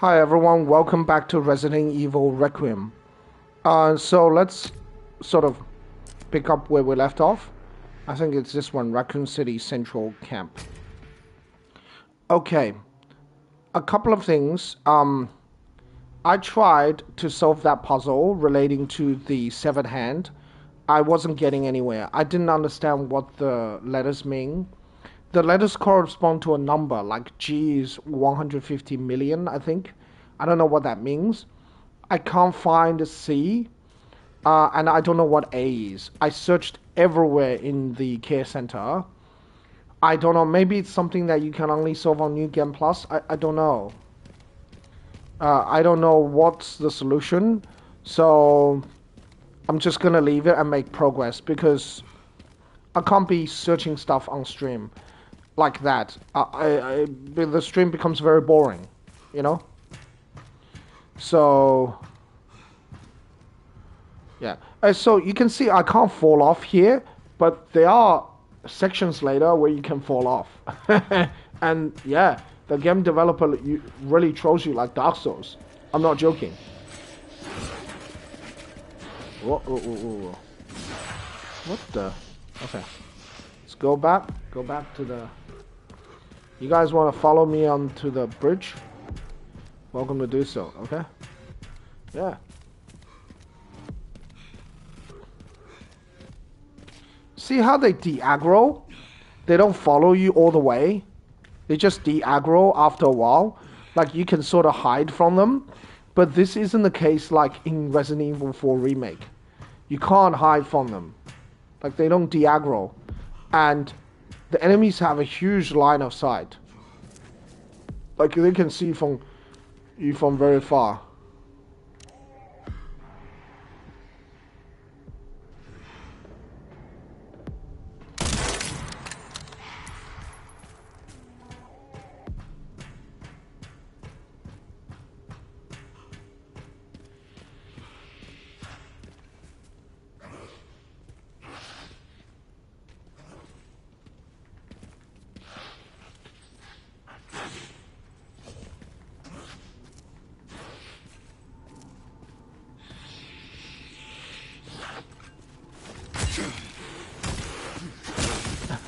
Hi everyone, welcome back to Resident Evil Requiem. So let's sort of pick up where we left off. I think it's this one, Raccoon City Central Camp. Okay, a couple of things. I tried to solve that puzzle relating to the severed hand. I wasn't getting anywhere. I didn't understand what the letters mean. The letters correspond to a number, like G is 150 million, I think. I don't know what that means. I can't find a C, and I don't know what A is. I searched everywhere in the care center. I don't know, maybe it's something that you can only solve on New Game Plus. I don't know. I don't know what's the solution, so I'm just gonna leave it and make progress because I can't be searching stuff on stream like that. The stream becomes very boring, you know? So, yeah. So you can see I can't fall off here, but there are sections later where you can fall off. And yeah, the game developer really trolls you like Dark Souls. I'm not joking. Whoa, whoa, whoa, whoa. What the? Okay. Let's go back. Go back to the... You guys want to follow me onto the bridge? Welcome to do so, okay? Yeah. See how they de-aggro? They don't follow you all the way. They just de-aggro after a while. Like, you can sort of hide from them. But this isn't the case like in Resident Evil 4 Remake. You can't hide from them. Like, they don't de-aggro. And the enemies have a huge line of sight. Like, they can see you from very far.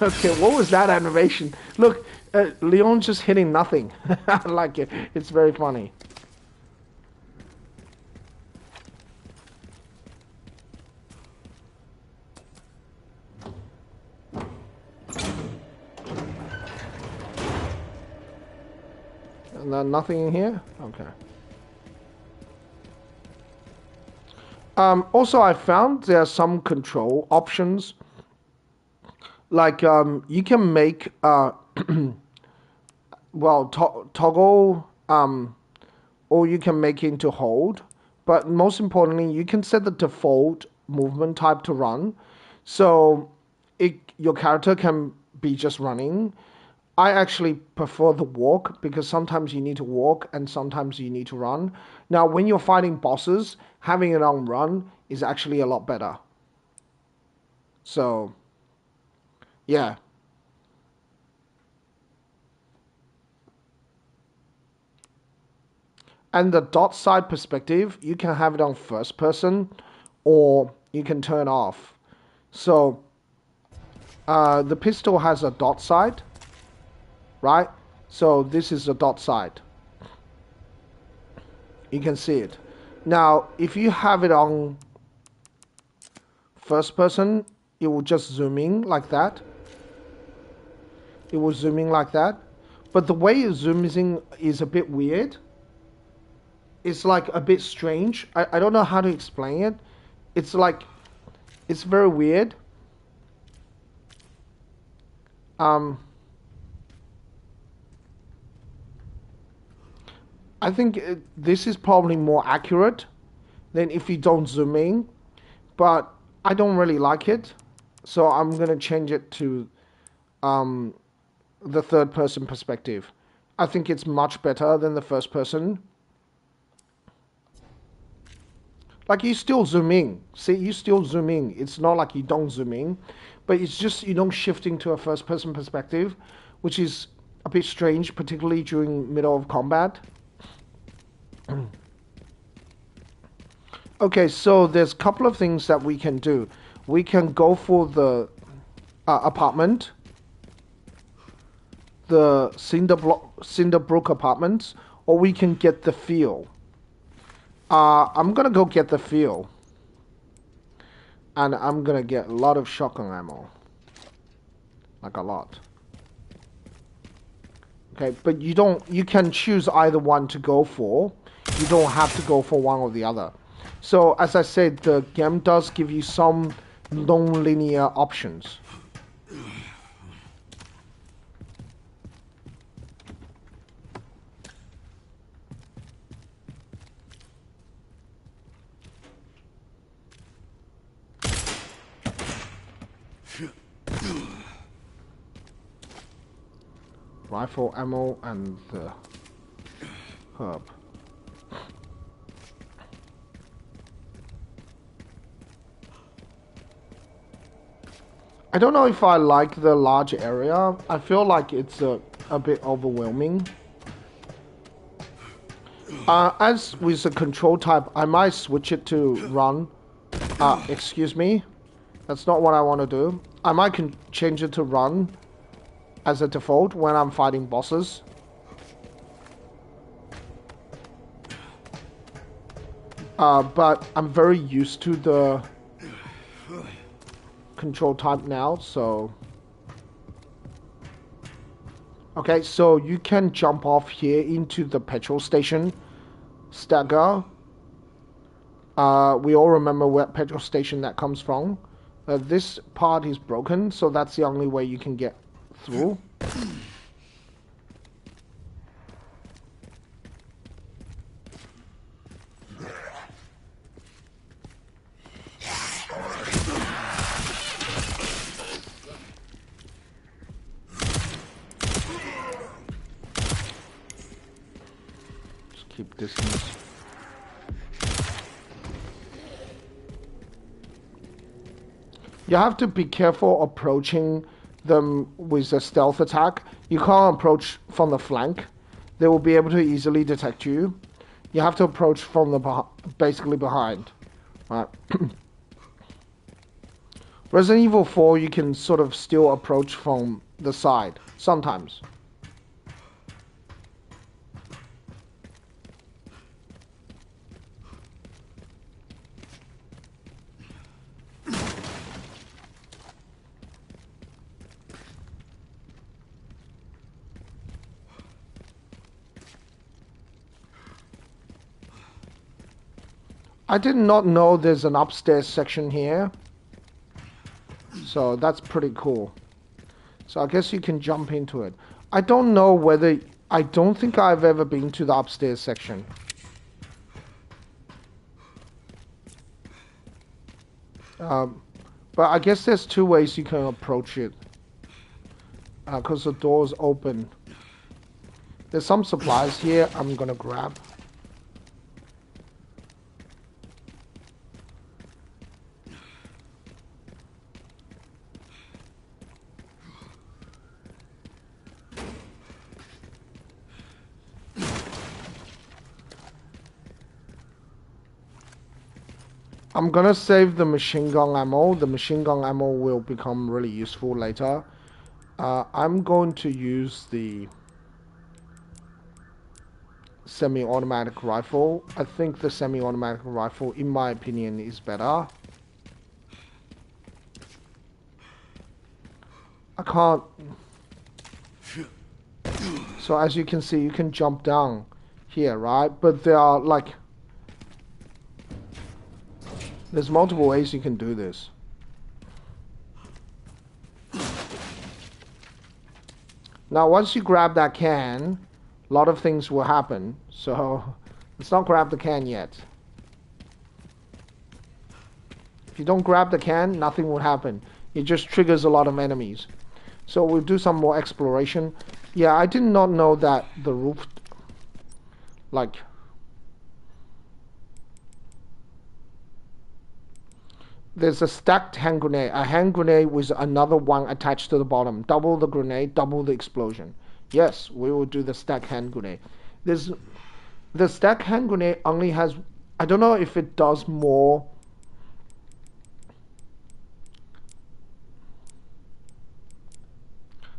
Okay, what was that animation? Look, Leon's just hitting nothing. I like it. It's very funny. And then nothing in here? Okay. Also, I found there are some control options. Like, you can make, well, toggle, or you can make it into hold. But most importantly, you can set the default movement type to run. So your character can be just running. I actually prefer the walk because sometimes you need to walk and sometimes you need to run. Now, when you're fighting bosses, having it on run is actually a lot better. So, yeah. And the dot side perspective, you can have it on first person or you can turn off. So, the pistol has a dot side, right? So this is a dot side. You can see it. Now, if you have it on first person, it will just zoom in like that. It will zoom in like that. But the way it zooms in is a bit weird. It's like a bit strange. I don't know how to explain it. It's like, it's very weird. I think this is probably more accurate than if you don't zoom in, but I don't really like it, so I'm gonna change it to the third person perspective. I think it's much better than the first person. Like, you still zoom in. See, you still zoom in. It's not like you don't zoom in, but it's just you don't shifting to a first person perspective, which is a bit strange, particularly during middle of combat. Okay, so there's a couple of things that we can do. We can go for the apartment, the Cinderbrook apartments, or we can get the field. I'm gonna go get the field, and I'm gonna get a lot of shotgun ammo, like a lot. Okay, but you can choose either one to go for. You don't have to go for one or the other. So as I said, the game does give you some non-linear options. Rifle ammo and the herb. I don't know if I like the large area. I feel like it's a bit overwhelming. As with the control type, I might switch it to run. Excuse me. That's not what I want to do. I might change it to run as a default when I'm fighting bosses. But I'm very used to the control type now, so... Okay, so you can jump off here into the petrol station. Stagger. We all remember what petrol station that comes from. This part is broken, so that's the only way you can get through. Just keep distance. You have to be careful approaching them with a stealth attack. You can't approach from the flank. They will be able to easily detect you. You have to approach from the basically behind. Right. Resident Evil 4, you can sort of still approach from the side sometimes. I did not know there's an upstairs section here. So that's pretty cool. So I guess you can jump into it. I don't know whether... I don't think I've ever been to the upstairs section. But I guess there's two ways you can approach it. Because the door's open. There's some supplies here I'm gonna grab. I'm gonna save the machine gun ammo. The machine gun ammo will become really useful later. I'm going to use the semi-automatic rifle. I think the semi-automatic rifle, in my opinion, is better. I can't... So as you can see, you can jump down here, right? But there are like... There's multiple ways you can do this. Now, once you grab that can, a lot of things will happen. So, let's not grab the can yet. If you don't grab the can, nothing will happen. It just triggers a lot of enemies. So, we'll do some more exploration. Yeah, I did not know that the roof... Like... There's a stacked hand grenade. A hand grenade with another one attached to the bottom. Double the grenade, double the explosion. Yes, we will do the stacked hand grenade. The stack hand grenade only has. I don't know if it does more.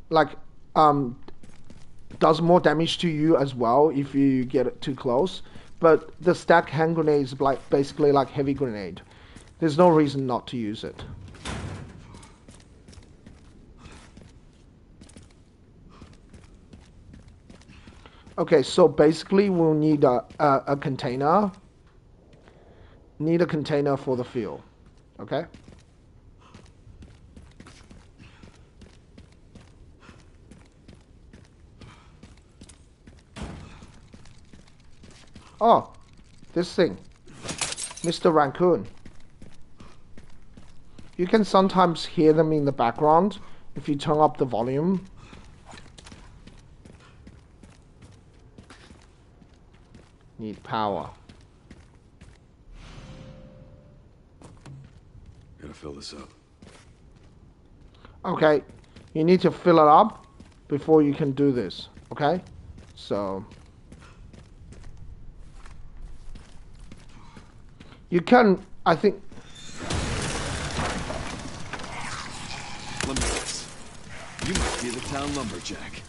Like, does more damage to you as well if you get it too close. But the stack hand grenade is like basically like heavy grenade. There's no reason not to use it. Okay, so basically we'll need a container. Need a container for the fuel. Okay? Oh, this thing. Mr. Raccoon. You can sometimes hear them in the background if you turn up the volume. Need power. Gotta fill this up. Okay, you need to fill it up before you can do this. Okay? So you can, I think. Let me guess. You must be the town lumberjack.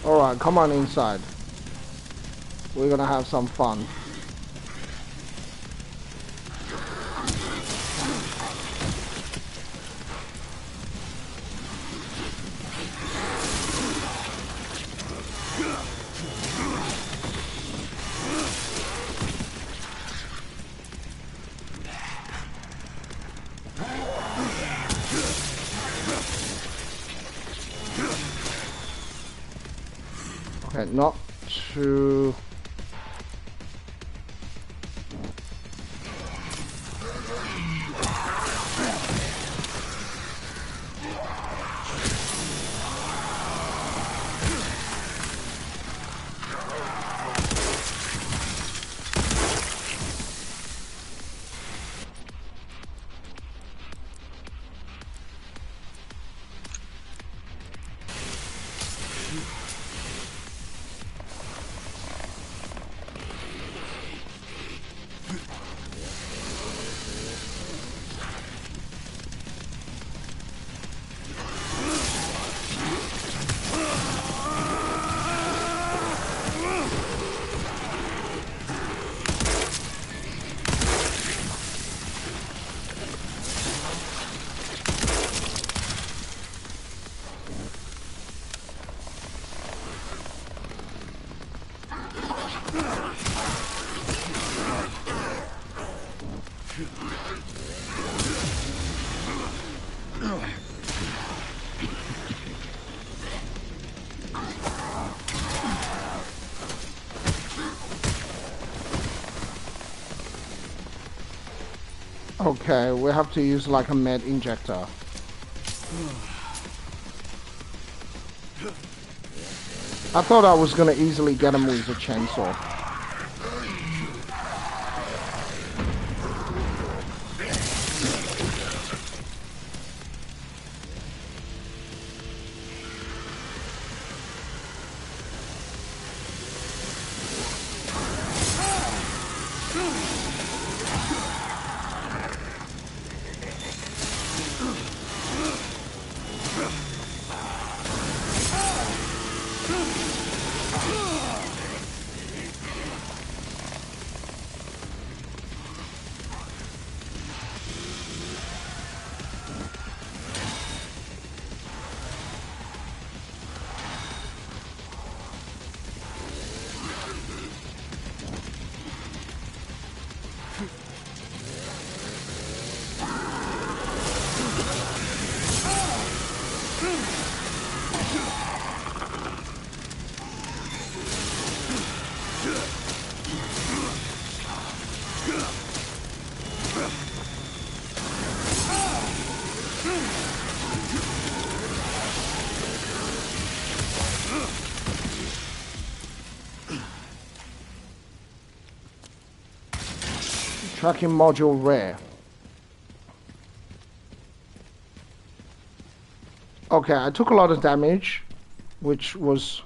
Alright, come on inside. We're gonna have some fun. Okay, not too... Okay, we have to use like a med injector. I thought I was gonna easily get him with a chainsaw. Tracking module rare. Okay, I took a lot of damage, which was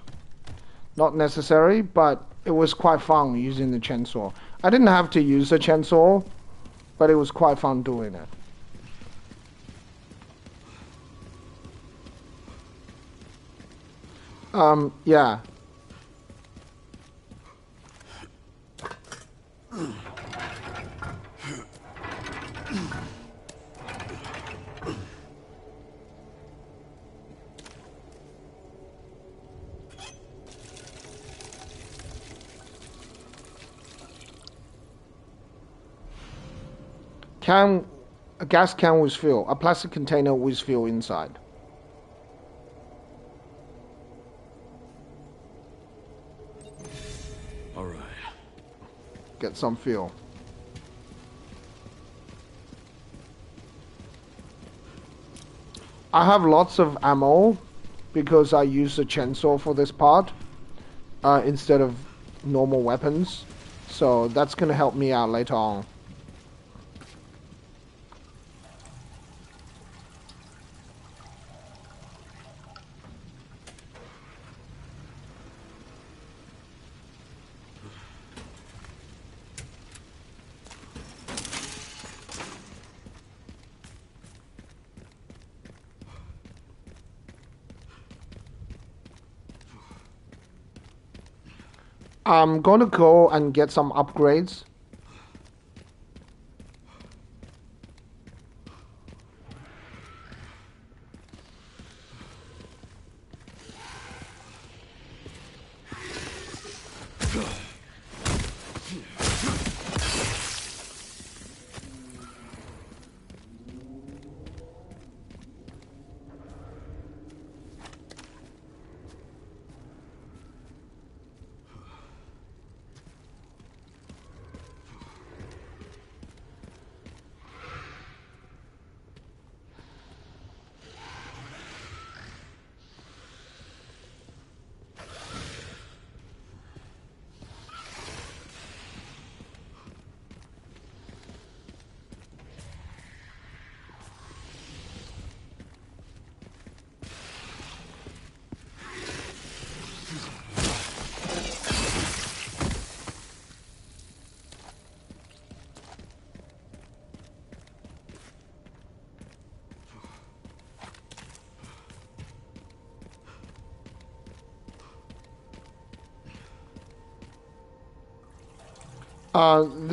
not necessary, but it was quite fun using the chainsaw. I didn't have to use the chainsaw, but it was quite fun doing it. Yeah. Can, a gas can with fuel, a plastic container with fuel inside. All right. Get some fuel. I have lots of ammo because I use the chainsaw for this part instead of normal weapons. So that's going to help me out later on. I'm going to go and get some upgrades.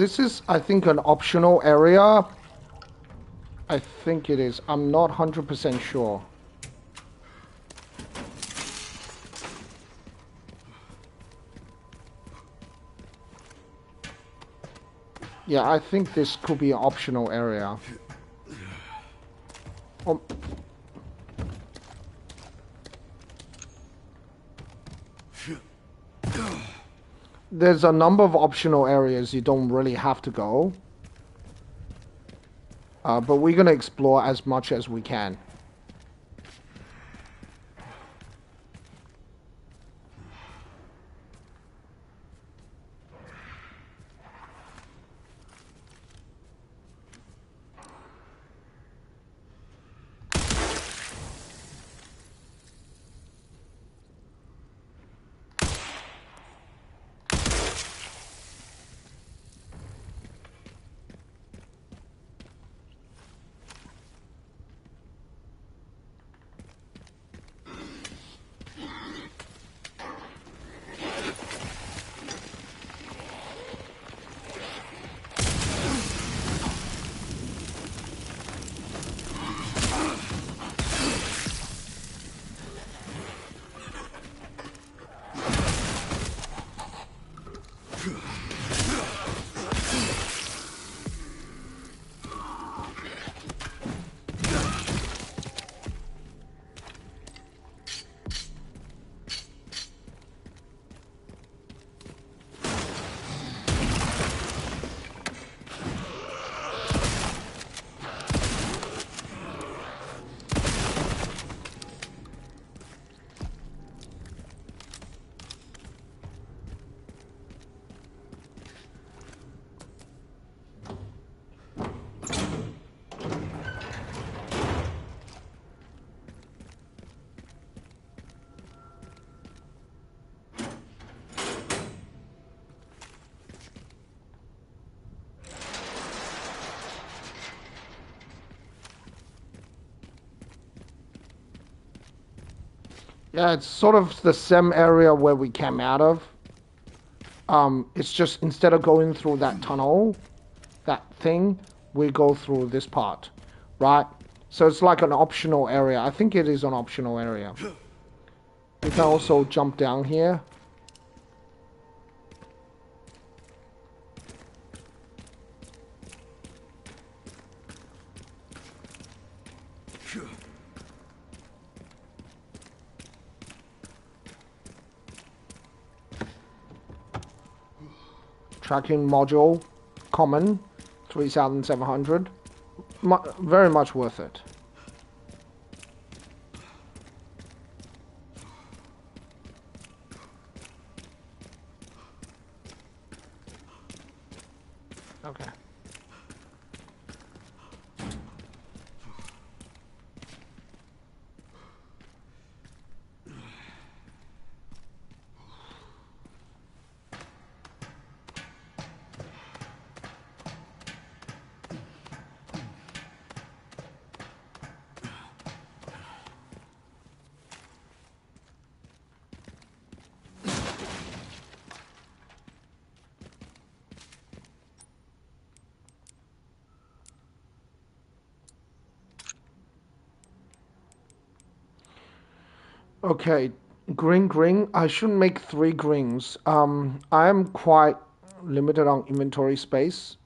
This is, I think, an optional area. I think it is. I'm not 100% sure. Yeah, I think this could be an optional area. Um, there's a number of optional areas you don't really have to go. But we're going to explore as much as we can. Yeah, it's sort of the same area where we came out of. It's just instead of going through that tunnel, that thing, we go through this part, right? So it's like an optional area. I think it is an optional area. You can also jump down here. Tracking module, common, 3,700. Very much worth it. Okay. Okay, green. I should make 3 greens. I am quite limited on inventory space.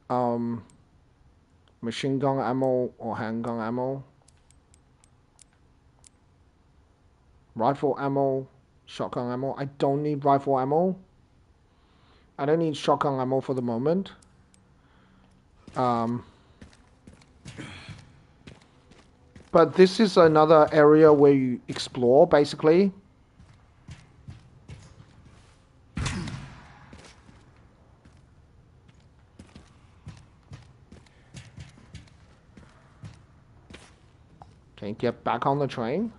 Machine gun ammo or handgun ammo, rifle ammo, shotgun ammo. I don't need rifle ammo. I don't need shotgun ammo for the moment. Um, but this is another area where you explore, basically. Okay, get back on the train.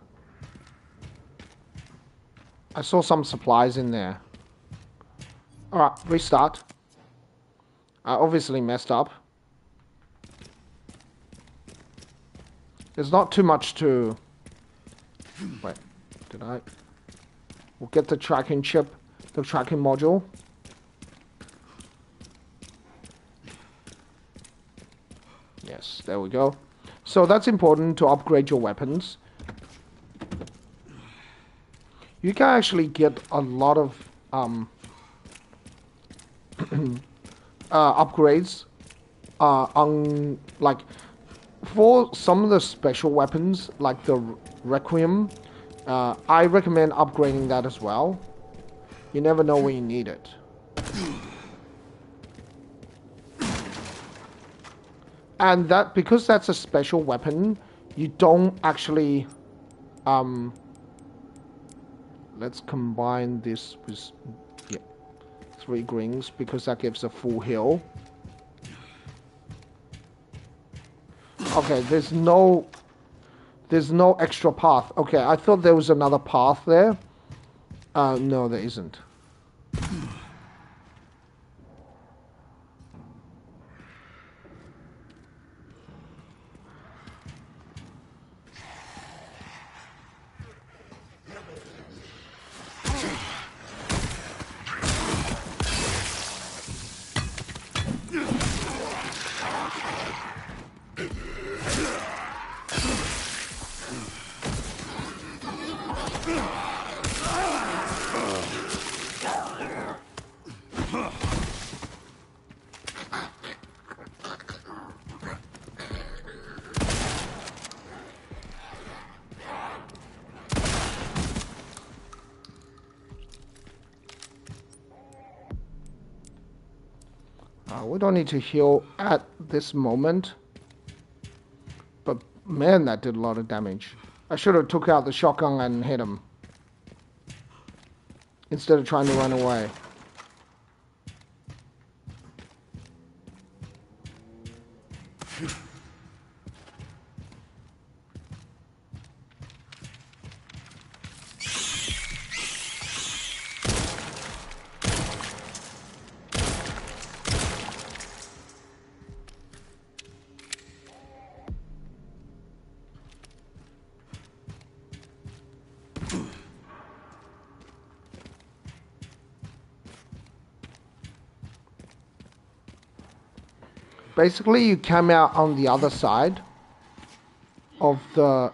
I saw some supplies in there. Alright, restart. I obviously messed up. There's not too much to... Wait, did I... We'll get the tracking chip, the tracking module. Yes, there we go. So that's important to upgrade your weapons. You can actually get a lot of upgrades on like for some of the special weapons like the requiem. I recommend upgrading that as well. You never know when you need it. And that because that's a special weapon, you don't actually let's combine this with 3 greens because that gives a full heal. Okay, there's no extra path. Okay, I thought there was another path there. No, there isn't. We don't need to heal at this moment. But man, that did a lot of damage. I should have took out the shotgun and hit him. Instead of trying to run away. Basically, you come out on the other side of the...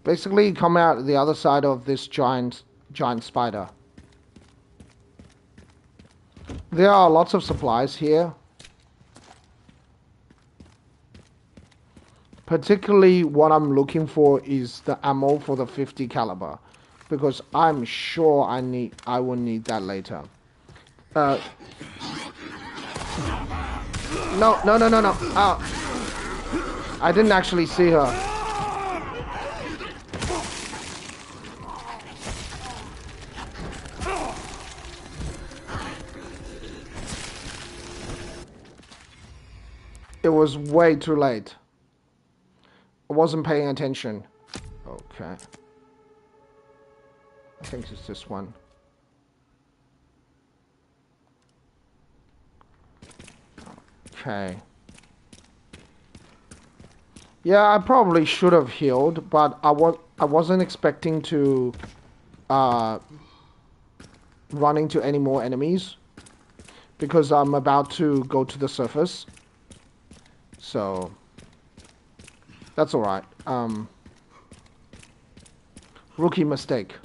Basically, you come out the other side of this giant spider. There are lots of supplies here. Particularly what I'm looking for is the ammo for the 50 caliber. Because I'm sure I will need that later. No. Oh. I didn't actually see her. It was way too late. I wasn't paying attention. Okay. I think it's this one. Okay. Yeah, I probably should have healed, but I wasn't expecting to run into any more enemies because I'm about to go to the surface. So that's alright. Rookie mistake.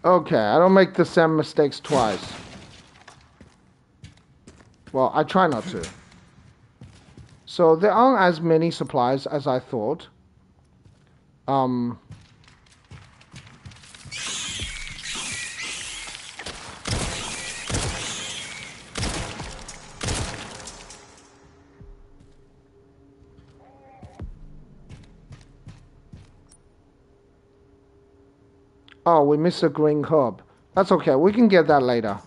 Okay, I don't make the same mistakes twice. Well, I try not to. So there aren't as many supplies as I thought. Oh, we missed a green herb. That's okay, we can get that later.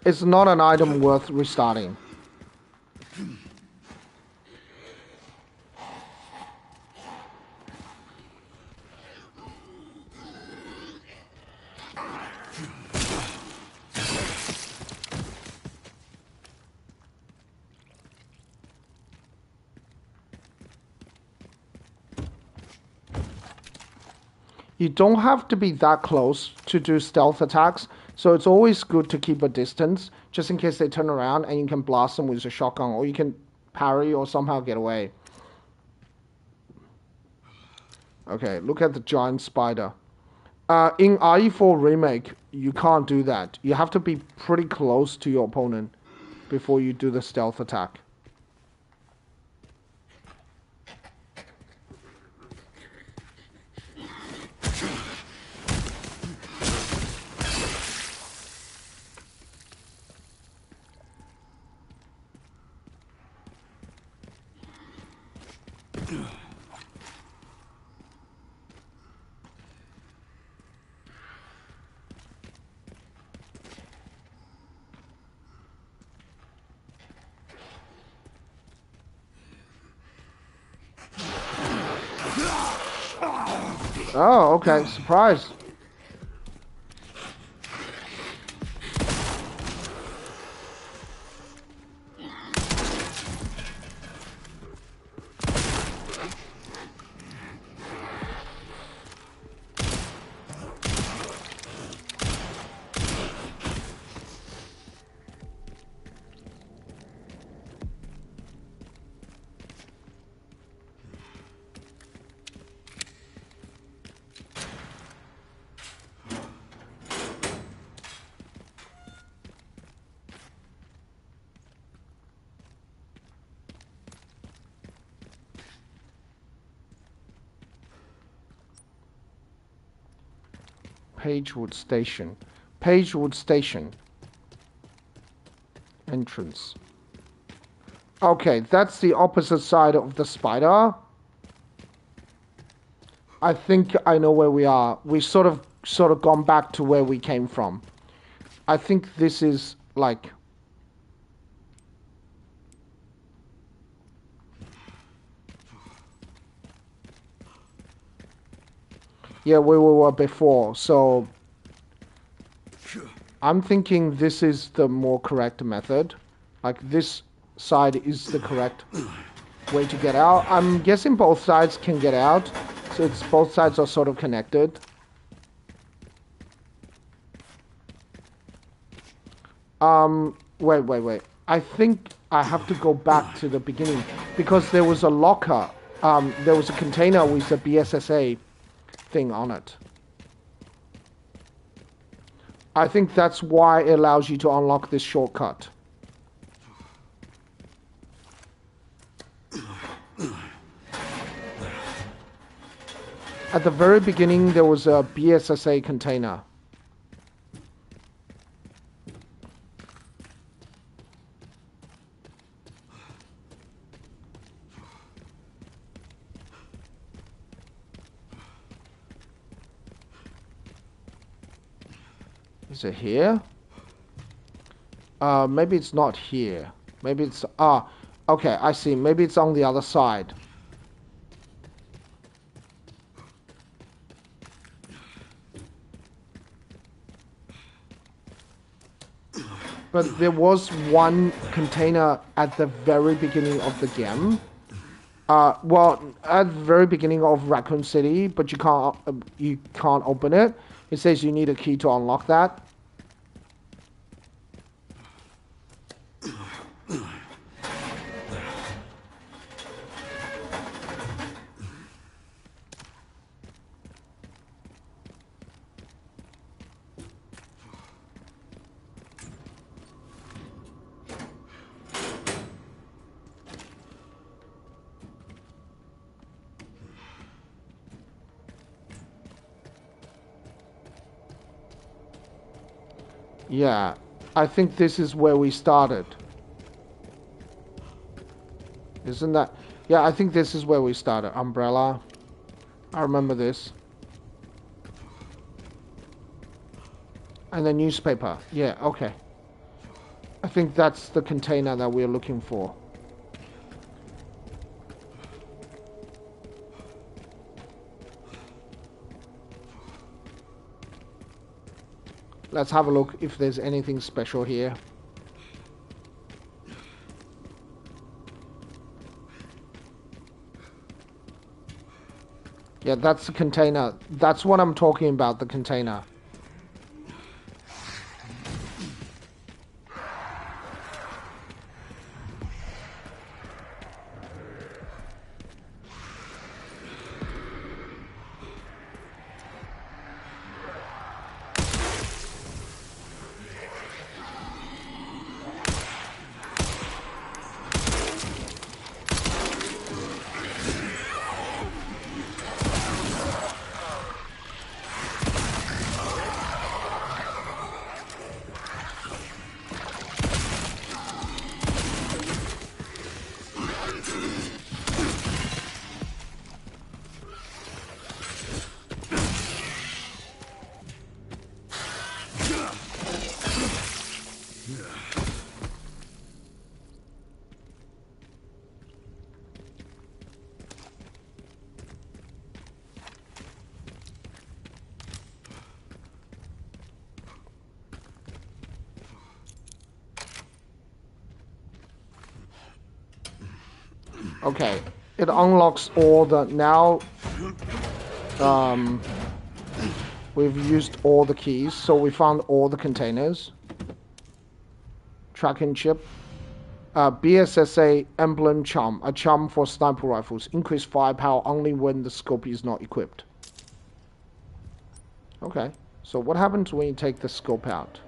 It's not an item worth restarting. You don't have to be that close to do stealth attacks, so it's always good to keep a distance, just in case they turn around and you can blast them with a shotgun, or you can parry or somehow get away. Okay, look at the giant spider. In RE4 Remake, you can't do that. You have to be pretty close to your opponent before you do the stealth attack. Oh, okay. Surprise. Pagewood Station. Pagewood Station. Entrance. Okay, that's the opposite side of the spider. I think I know where we are. We sort of gone back to where we came from. I think this is like... Yeah, where we were before. So I'm thinking this is the more correct method. Like this side is the correct way to get out. I'm guessing both sides can get out. So it's both sides are sort of connected. Wait. I think I have to go back to the beginning because there was a locker. There was a container with a BSSA thing on it. I think that's why it allows you to unlock this shortcut. At the very beginning, there was a BSSA container. Is it here? Maybe it's not here. Maybe it's... okay, I see. Maybe it's on the other side. But there was one container at the very beginning of the game. Well, at the very beginning of Raccoon City, but you can't open it. It says you need a key to unlock that. Yeah, I think this is where we started. Isn't that... Yeah, I think this is where we started. Umbrella. I remember this. And the newspaper. Yeah, okay. I think that's the container that we're looking for. Let's have a look if there's anything special here. Yeah, that's the container. That's what I'm talking about, the container. Okay, it unlocks all the... Now, we've used all the keys, so we found all the containers. Tracking chip. BSSA emblem charm. A charm for sniper rifles. Increase firepower only when the scope is not equipped. Okay, so what happens when you take the scope out?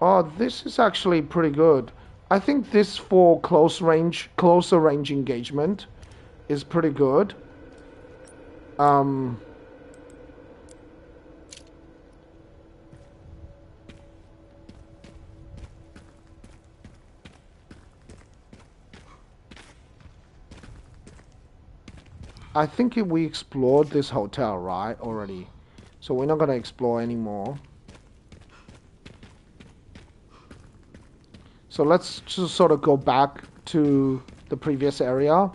Oh, this is actually pretty good. I think this for closer range engagement is pretty good. Um, I think we explored this hotel, right, already. So we're not gonna explore anymore. So let's just sort of go back to the previous area.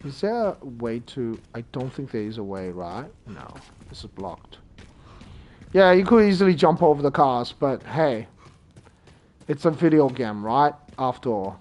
Is there a way to... I don't think there is a way, right? No, this is blocked. Yeah, you could easily jump over the cars, but hey, it's a video game, right? After all.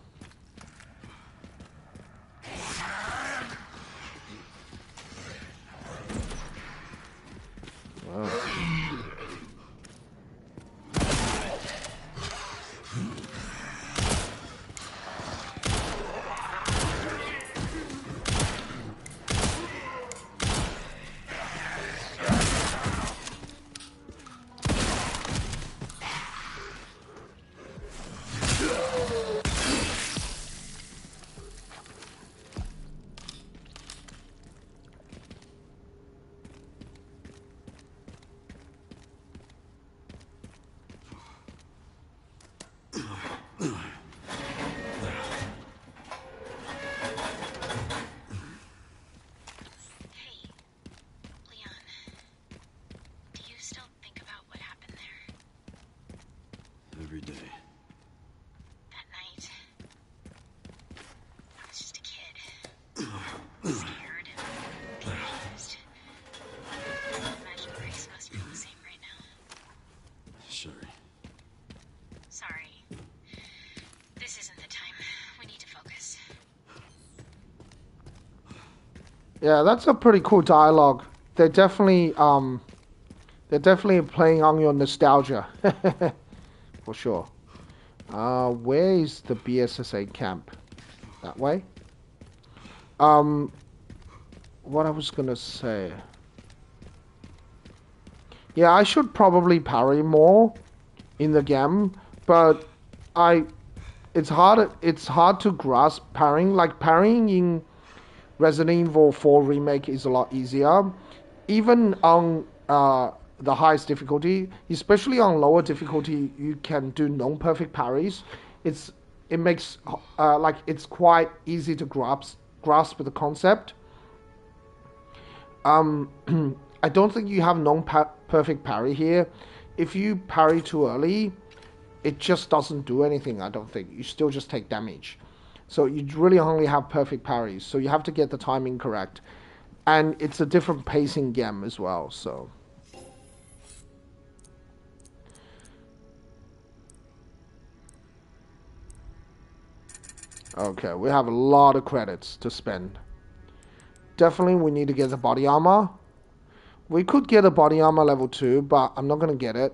Every day. That night, I was just a kid. Scared and confused. I imagine Grace must feel the same right now. Sherry. Sorry. This isn't the time. We need to focus. Yeah, that's a pretty cool dialogue. They're definitely playing on your nostalgia. For sure. Where is the BSSA camp? That way? What I was gonna say. Yeah, I should probably parry more in the game, but it's hard to grasp parrying. Like parrying in Resident Evil 4 Remake is a lot easier. Even on the highest difficulty, especially on lower difficulty, you can do non-perfect parries. It's it makes like it's quite easy to grasp the concept. Um, I don't think you have non-perfect parry here. If you parry too early, it just doesn't do anything. I don't think you still just take damage. So you really only have perfect parries. So you have to get the timing correct, and it's a different pacing game as well. So. Okay, we have a lot of credits to spend. Definitely we need to get the body armor. We could get a body armor level 2, but I'm not going to get it.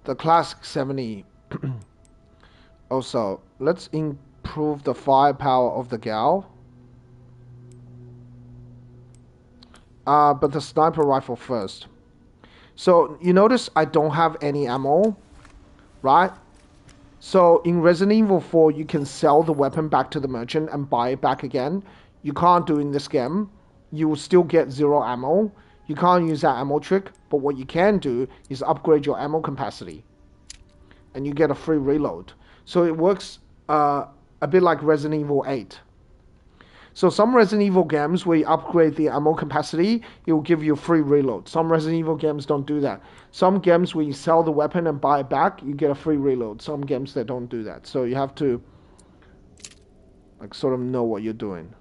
The classic 70. Also, let's improve the firepower of the gal. But the sniper rifle first. So you notice I don't have any ammo, right? So in Resident Evil 4, you can sell the weapon back to the merchant and buy it back again. You can't do in this game. You will still get 0 ammo. You can't use that ammo trick, but what you can do is upgrade your ammo capacity. And you get a free reload. So it works a bit like Resident Evil 8. So some Resident Evil games where you upgrade the ammo capacity, it will give you a free reload. Some Resident Evil games don't do that. Some games where you sell the weapon and buy it back, you get a free reload. Some games that don't do that. So you have to like sort of know what you're doing.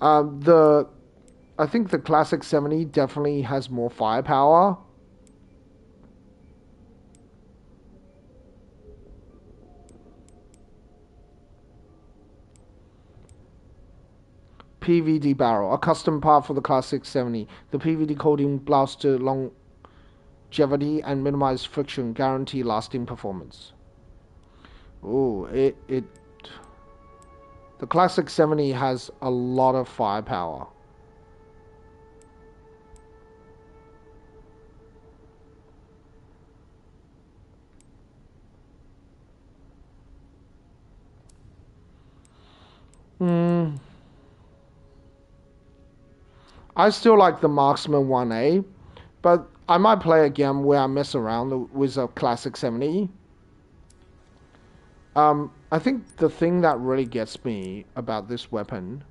I think the classic 70 definitely has more firepower. PVD barrel, a custom part for the classic 70. The PVD coating allows to longevity and minimize friction, guarantee lasting performance. Oh, it The Classic 70 has a lot of firepower. I still like the Marksman 1A, but I might play a game where I mess around with a Classic 70. I think the thing that really gets me about this weapon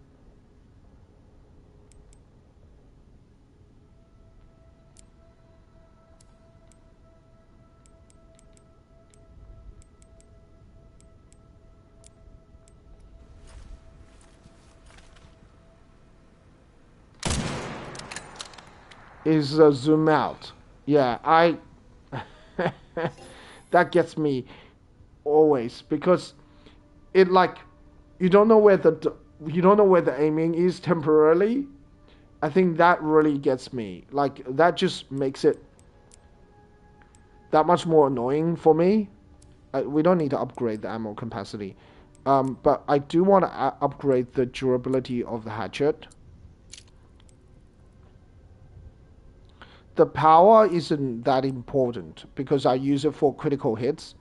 is zoom out. Yeah, that gets me always because it like you don't know where the aiming is temporarily. I think that really gets me. Like that just makes it that much more annoying for me. We don't need to upgrade the ammo capacity, but I do want to upgrade the durability of the hatchet. The power isn't that important because I use it for critical hits,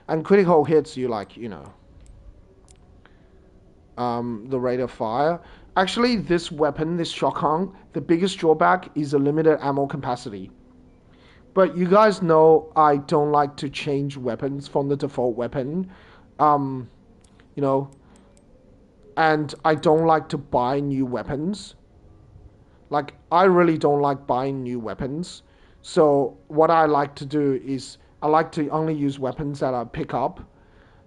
and critical hits you like the rate of fire. Actually, this weapon, this shotgun, the biggest drawback is a limited ammo capacity. But you guys know I don't like to change weapons from the default weapon. Um, you know, and I don't like to buy new weapons. Like, I really don't like buying new weapons. So, what I like to do is I like to only use weapons that I pick up.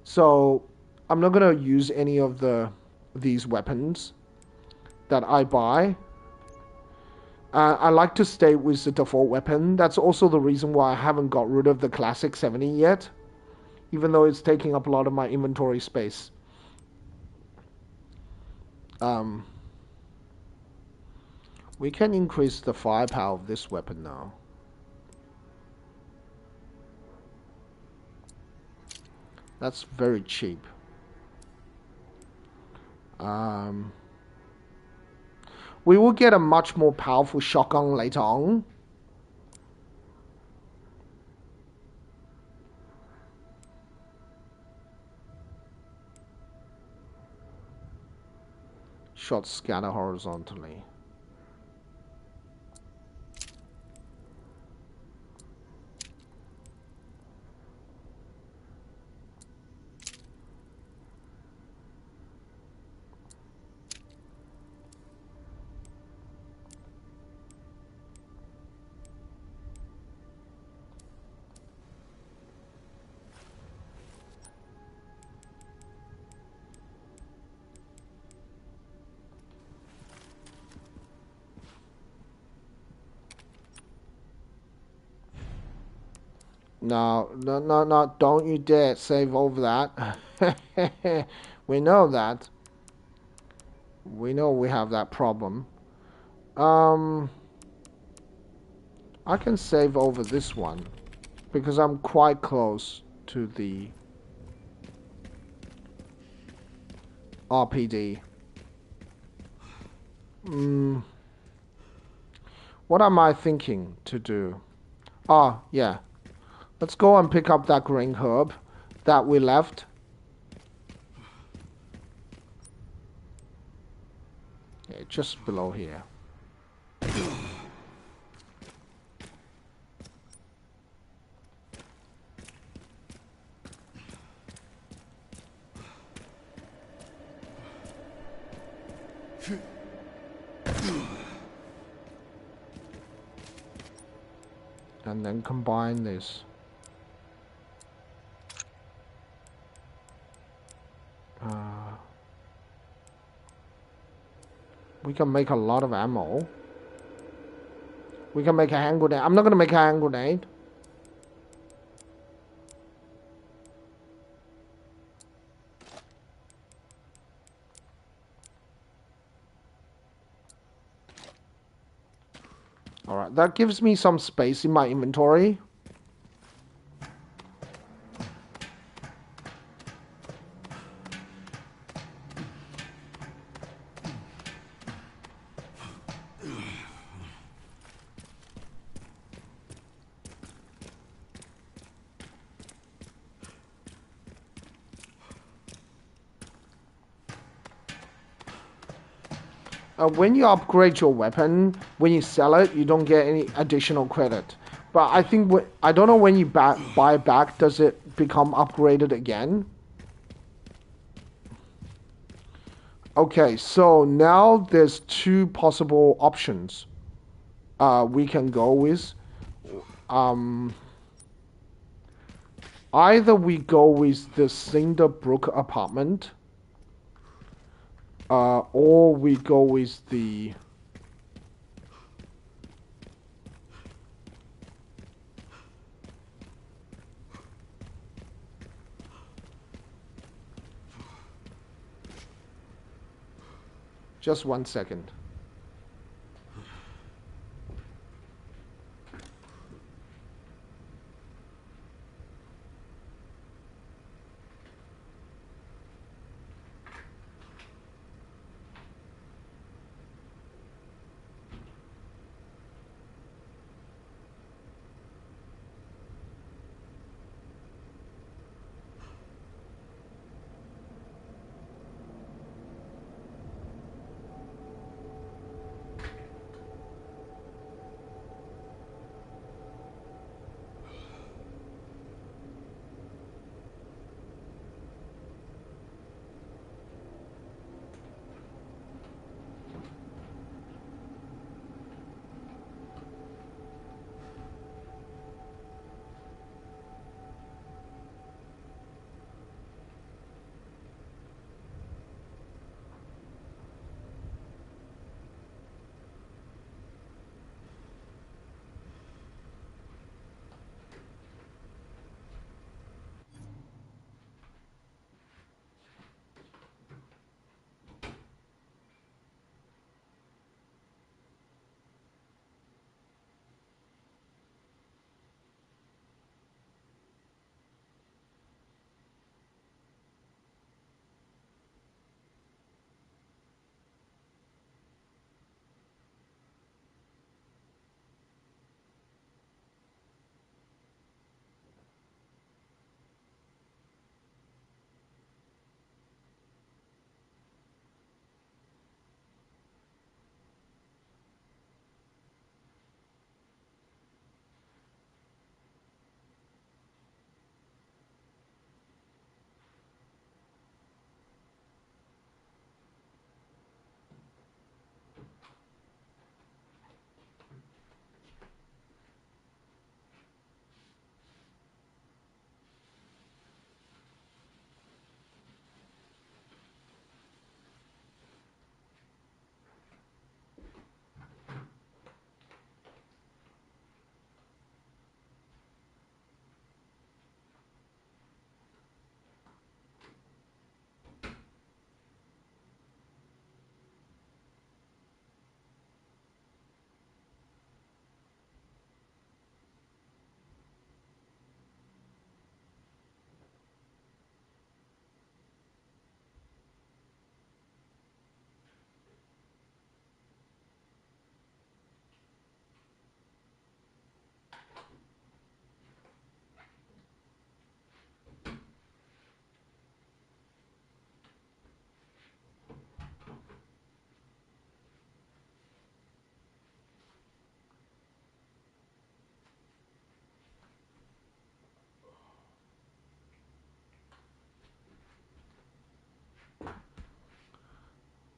So, I'm not going to use any of these weapons that I buy. I like to stay with the default weapon. That's also the reason why I haven't got rid of the Classic 70 yet, even though it's taking up a lot of my inventory space. Um, we can increase the firepower of this weapon now. That's very cheap. We will get a much more powerful shotgun later on. Shots scatter horizontally. No, no, no, no, don't you dare save over that. We know that. We know we have that problem. Um, I can save over this one because I'm quite close to the RPD. What am I thinking to do? Ah, yeah. Let's go and pick up that green herb that we left. Yeah, just below here. And then combine this. We can make a lot of ammo. We can make a hand grenade. I'm not gonna make a hand grenade. Alright, that gives me some space in my inventory. when you upgrade your weapon, when you sell it, you don't get any additional credit. But I think I don't know when you buy it back, does it become upgraded again? Okay, so now there's two possible options we can go with. Um, Either we go with the Cinderbrook apartment, or we go with the... Just 1 second.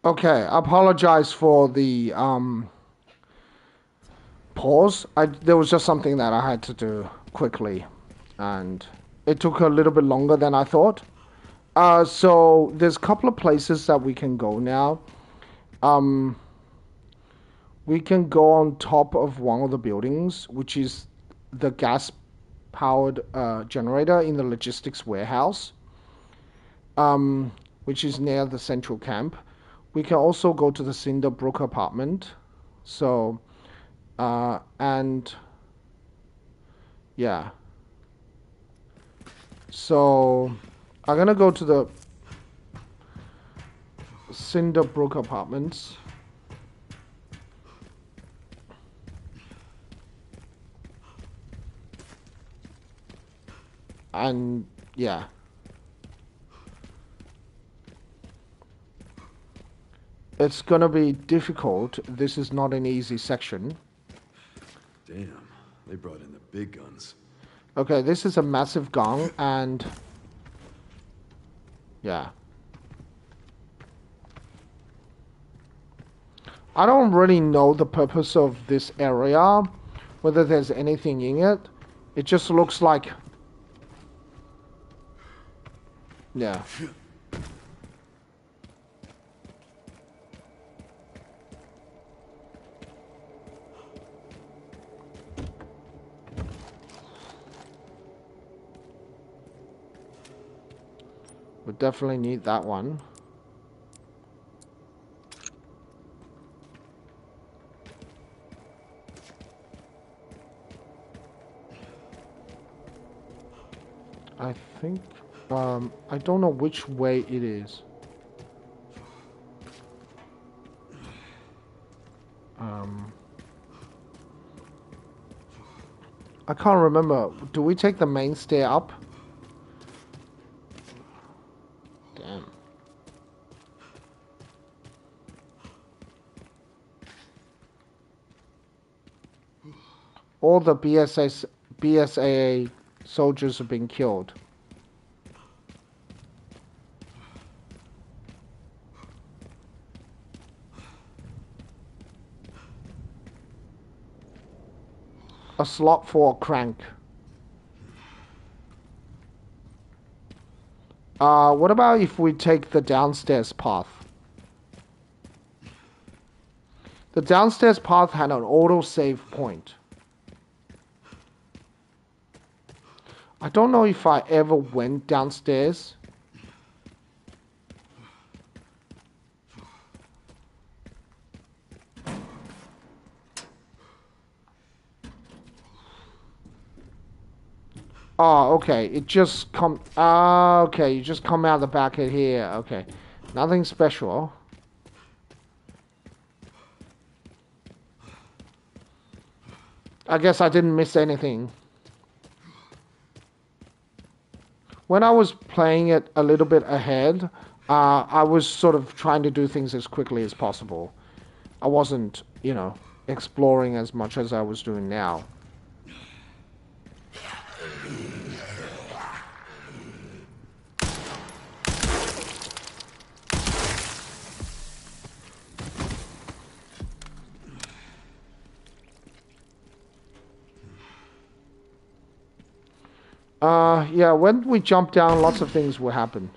Okay, I apologize for the pause. There was just something that I had to do quickly, and it took a little bit longer than I thought. So there's a couple of places that we can go now. Um, we can go on top of one of the buildings, which is the gas-powered generator in the logistics warehouse, which is near the central camp. We can also go to the Cinderbrook apartment. So, and yeah. So, I'm gonna go to the Cinderbrook apartments. And yeah. It's gonna be difficult. This is not an easy section. Damn, they brought in the big guns. Okay, this is a massive gun, and yeah. I don't really know the purpose of this area, whether there's anything in it. It just looks like, yeah. We definitely need that one. I think, I don't know which way it is. I can't remember. Do we take the main stair up? Damn. All the BSAA soldiers have been killed. A slot for a crank. What about if we take the downstairs path? The downstairs path had an auto-save point. I don't know if I ever went downstairs. Oh, okay. It just come. Okay, you just come out the back of here. Okay, nothing special. I guess I didn't miss anything. When I was playing it a little bit ahead, I was sort of trying to do things as quickly as possible. I wasn't, exploring as much as I was doing now. Yeah, when we jump down, lots of things will happen.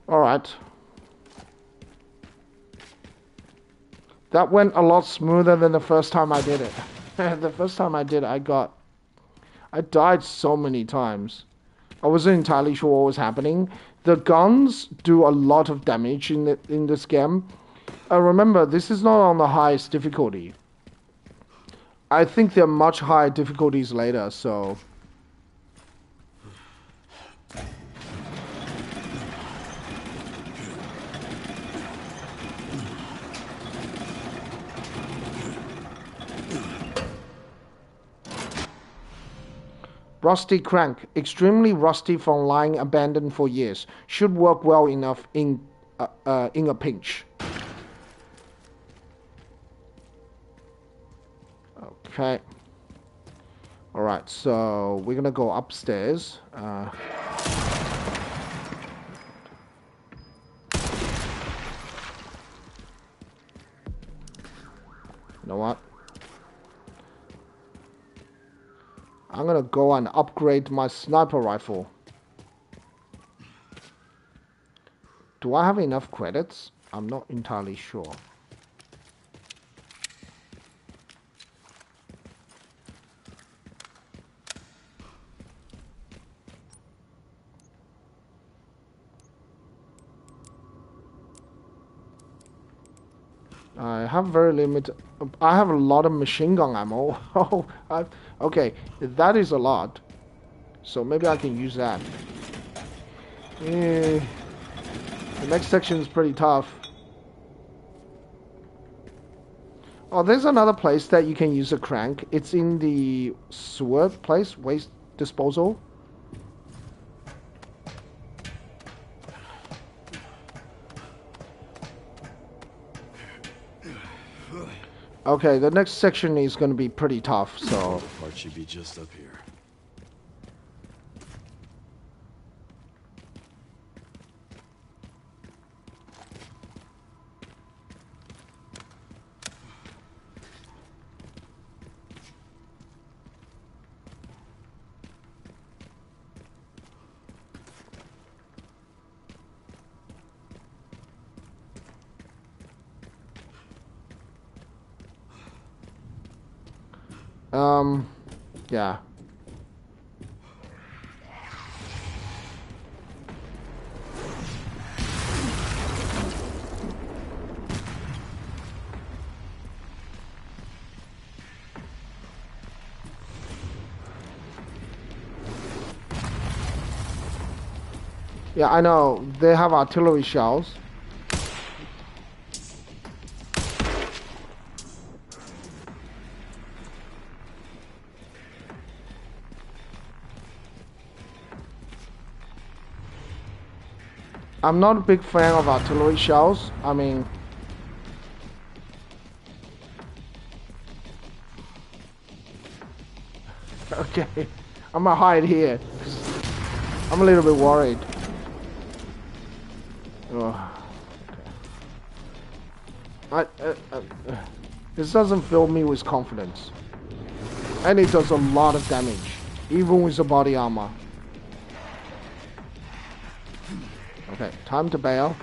Alright. That went a lot smoother than the first time I did it. The first time I did it, I died so many times. I wasn't entirely sure what was happening. The guns do a lot of damage in this game. Remember, this is not on the highest difficulty. I think there are much higher difficulties later, so... Rusty crank, extremely rusty from lying abandoned for years. Should work well enough in a pinch. Okay. Alright, so we're gonna go upstairs. You know what? I'm gonna go and upgrade my sniper rifle. Do I have enough credits? I'm not entirely sure. I have very limited. I have a lot of machine gun ammo. Oh, okay, that is a lot. So maybe I can use that. Eh, the next section is pretty tough. Oh, there's another place that you can use a crank. It's in the sewer place, waste disposal. Okay, the next section is going to be pretty tough, so... Part should be just up here. Yeah. Yeah, I know. They have artillery shells. I'm not a big fan of artillery shells. I mean... Okay, I'm gonna hide here. I'm a little bit worried. Oh. This doesn't fill me with confidence. And it does a lot of damage, even with the body armor. Okay, time to bail.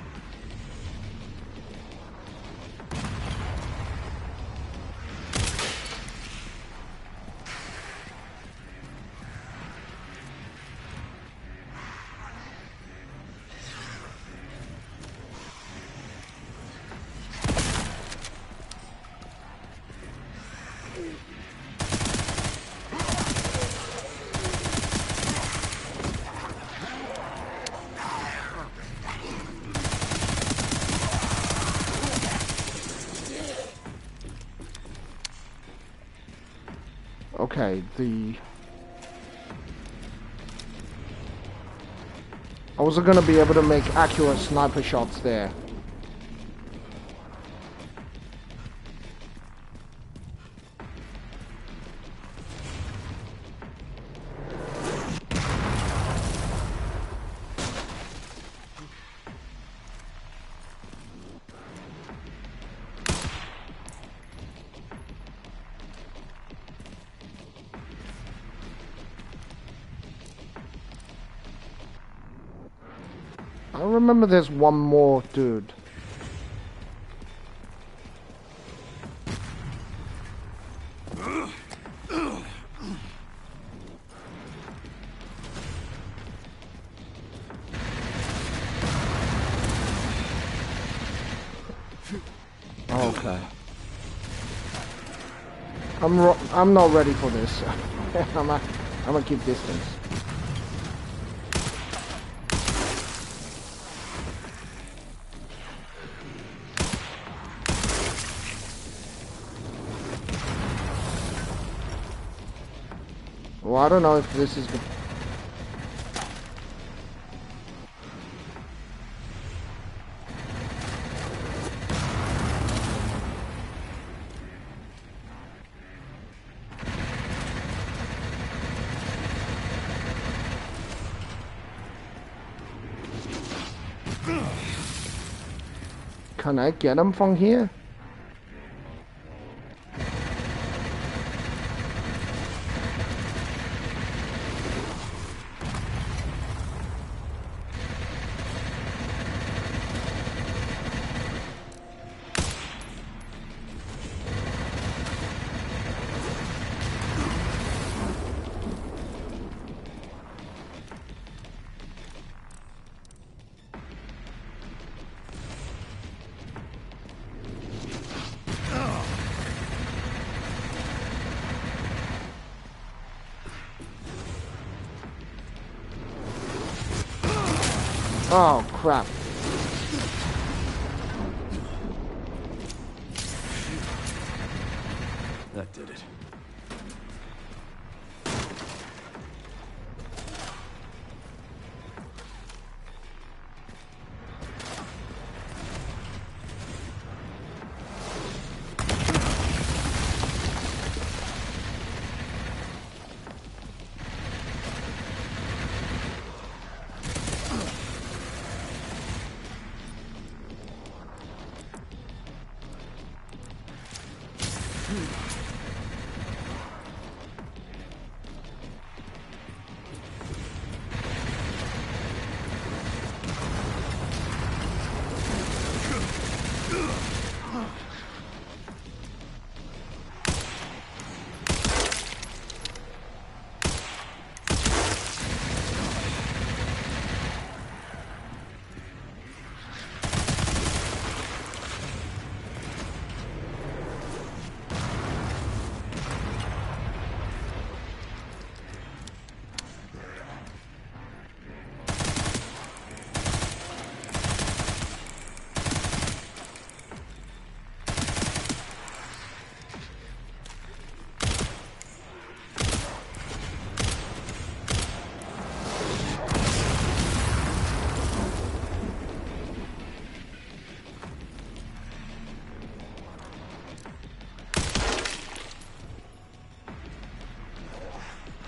Okay, I wasn't gonna be able to make accurate sniper shots there. I remember there's one more dude. Okay. I'm not ready for this. I'm gonna keep distance. Well, I don't know if this is good. Can I get him from here? Oh, crap. That did it.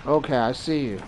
Okay, I see you.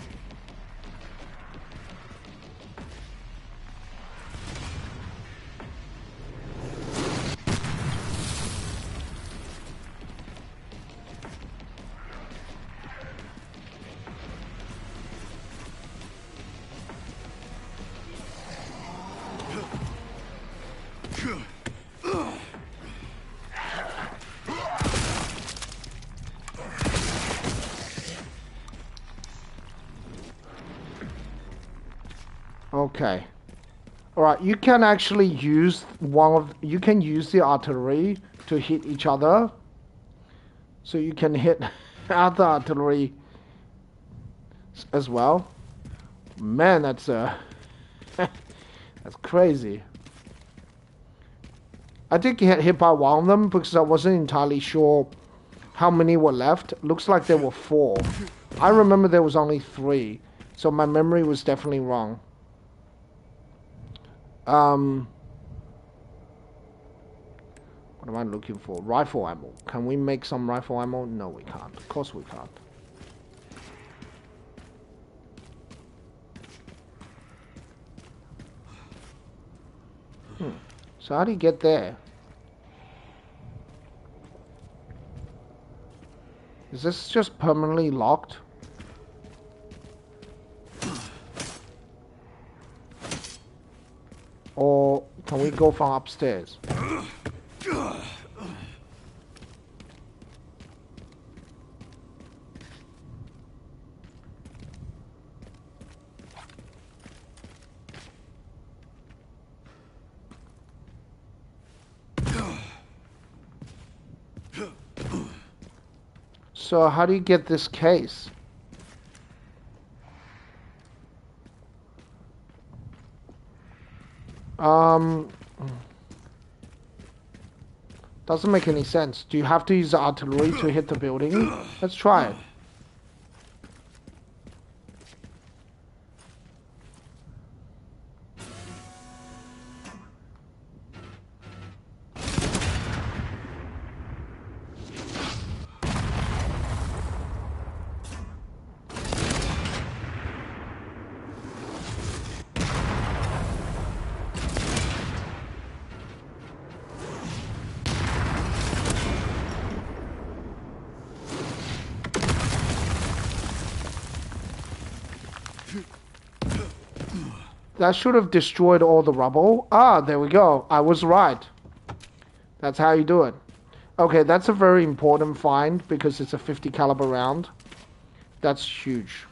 Okay. Alright, you can actually use you can use the artillery to hit each other. So you can hit other artillery as well. Man, that's that's crazy. I did get hit by one of them because I wasn't entirely sure how many were left. Looks like there were 4. I remember there was only 3. So my memory was definitely wrong. What am I looking for? Rifle ammo. Can we make some rifle ammo? No, we can't. Of course we can't. So how do you get there? Is this just permanently locked? Or can we go from upstairs? So how do you get this case? Doesn't make any sense. Do you have to use the artillery to hit the building? Let's try it. That should have destroyed all the rubble. Ah, there we go. I was right. That's how you do it. Okay, that's a very important find because it's a 50 caliber round. That's huge.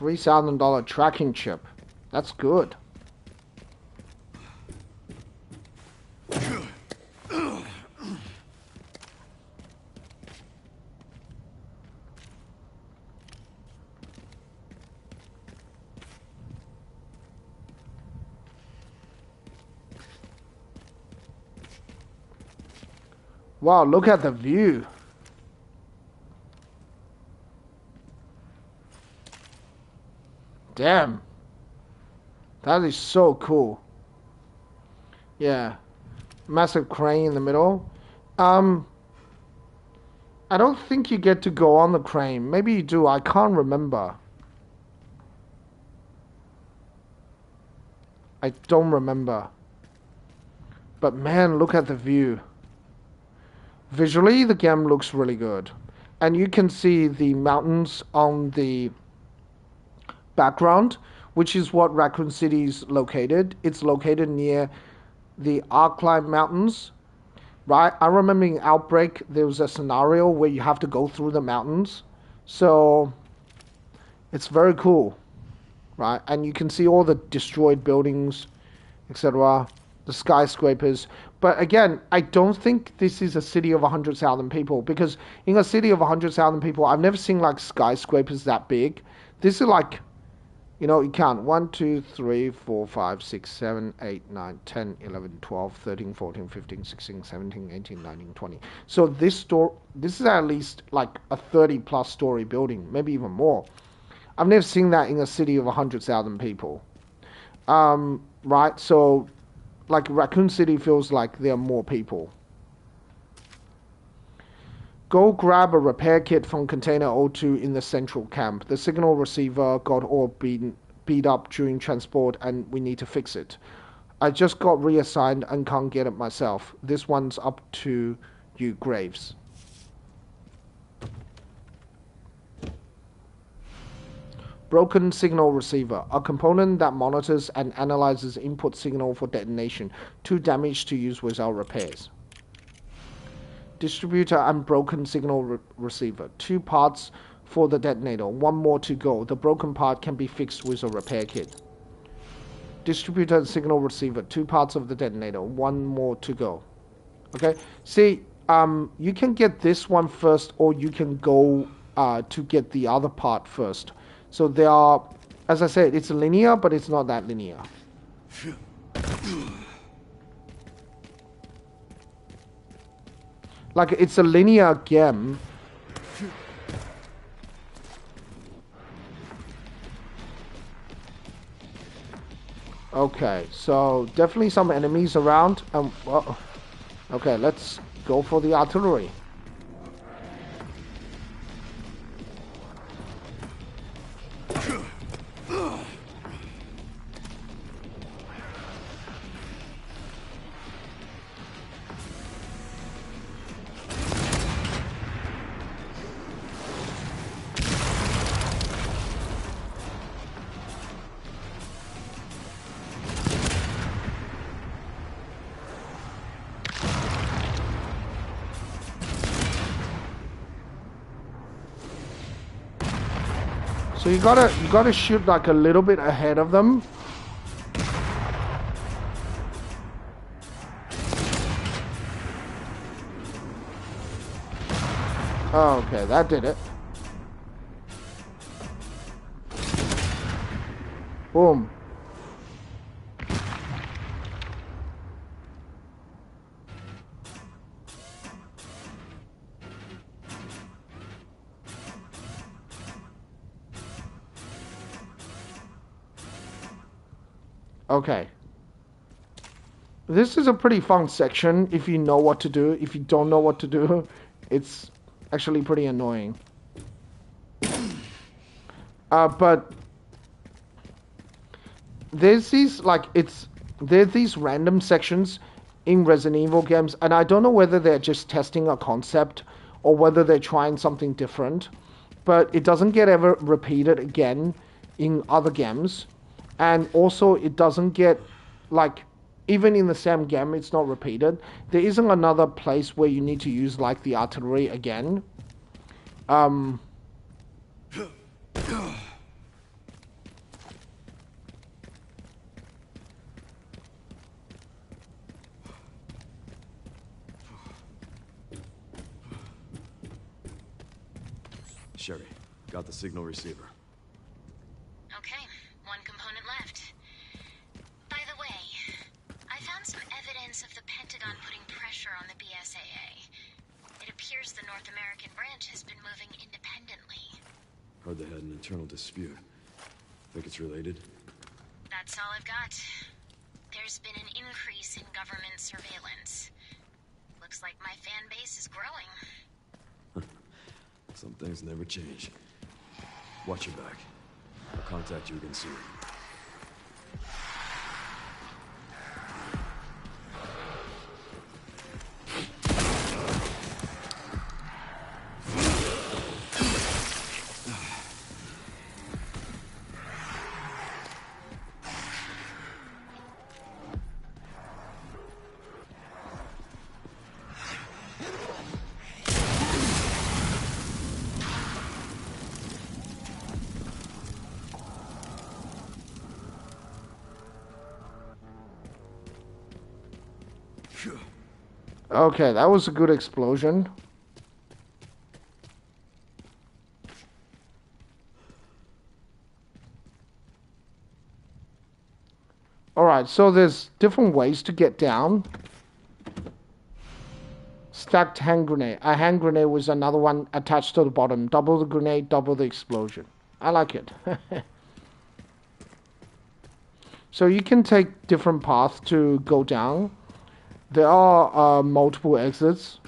$3,000 tracking chip. That's good. Wow, look at the view. Damn. That is so cool. Yeah. Massive crane in the middle. I don't think you get to go on the crane. Maybe you do. I can't remember. I don't remember. But man, look at the view. Visually, the game looks really good. And you can see the mountains on the background, which is what Raccoon City is located. It's located near the Arcline Mountains, right? I remember in Outbreak, there was a scenario where you have to go through the mountains. So, it's very cool, right? And you can see all the destroyed buildings, etc., the skyscrapers. But again, I don't think this is a city of 100,000 people, because in a city of 100,000 people, I've never seen like skyscrapers that big. This is like, you know, you count 1, 2, 3, 4, 5, 6, 7, 8, 9, 10, 11, 12, 13, 14, 15, 16, 17, 18, 19, 20. So this is at least like a 30 plus story building, maybe even more. I've never seen that in a city of 100,000 people. Right? So like Raccoon City feels like there are more people. Go grab a repair kit from Container O2 in the central camp. The signal receiver got all beat up during transport and we need to fix it. I just got reassigned and can't get it myself. This one's up to you, Graves. Broken signal receiver, a component that monitors and analyzes input signal for detonation. Too damaged to use without repairs. Distributor and broken signal receiver. 2 parts for the detonator. 1 more to go. The broken part can be fixed with a repair kit. Distributor and signal receiver. 2 parts of the detonator. 1 more to go. Okay. See, you can get this one first, or you can go to get the other part first. So they are, as I said, it's linear, but it's not that linear. Like, it's a linear game. Okay, so definitely some enemies around. Well, okay, let's go for the artillery. So you gotta shoot like a little bit ahead of them. Oh, okay, that did it. Boom. Okay. This is a pretty fun section if you know what to do. If you don't know what to do, it's actually pretty annoying. But there's these there's these random sections in Resident Evil games, and I don't know whether they're just testing a concept or whether they're trying something different, but it doesn't get ever repeated again in other games. And also, it doesn't get, like, even in the same game, it's not repeated. There isn't another place where you need to use, like, the artillery again. Sherry, got the signal receiver. Okay, one component left. By the way, I found some evidence of the Pentagon putting pressure on the BSAA. It appears the North American branch has been moving independently. Heard they had an internal dispute. Think it's related? That's all I've got. There's been an increase in government surveillance. Looks like my fan base is growing. Some things never change. Watch your back. I'll contact you again soon. Okay, that was a good explosion. Alright, so there's different ways to get down. Stacked hand grenade. A hand grenade was another one attached to the bottom. Double the grenade, double the explosion. I like it. So you can take different paths to go down. There are multiple exits.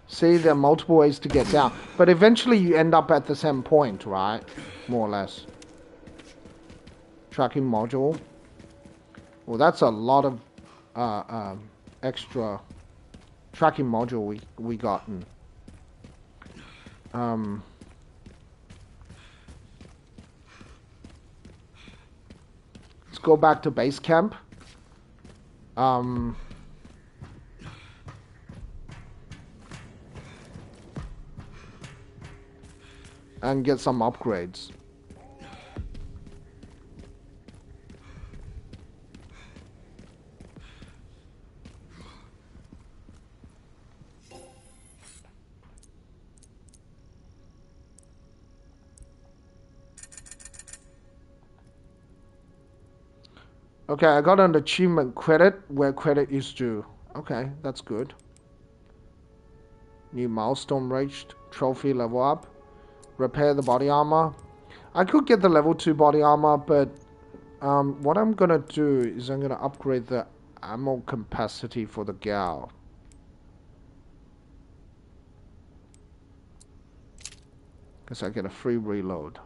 See, there are multiple ways to get down. But eventually you end up at the same point, right? More or less. Tracking module. Well, that's a lot of extra tracking module we gotten. Let's go back to base camp. And get some upgrades. Okay, I got an achievement credit where credit is due. Okay, that's good. New milestone reached. Trophy level up. Repair the body armor. I could get the level 2 body armor, but what I'm gonna do is I'm gonna upgrade the ammo capacity for the gal. Because I get a free reload.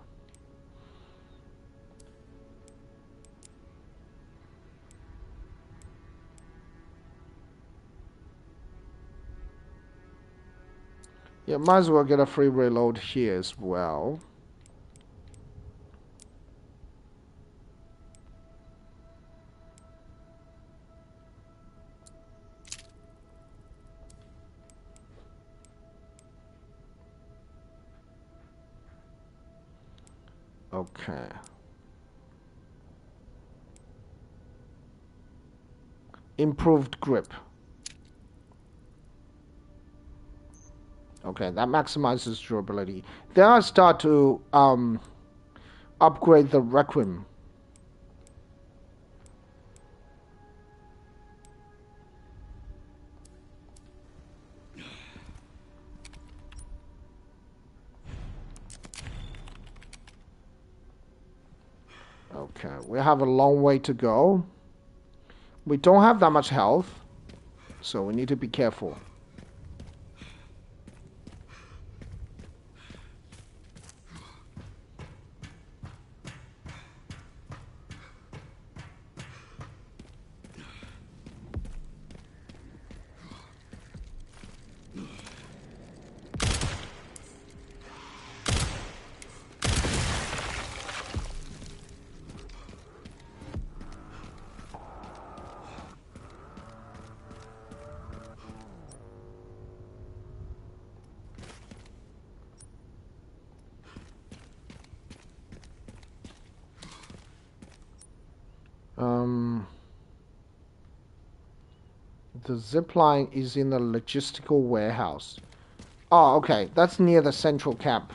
Yeah, might as well get a free reload here as well. Okay. Improved grip. Okay, that maximizes durability. Then I start to upgrade the requiem. Okay, we have a long way to go. We don't have that much health, so we need to be careful. The zip line is in the logistical warehouse. Oh, okay. That's near the central camp.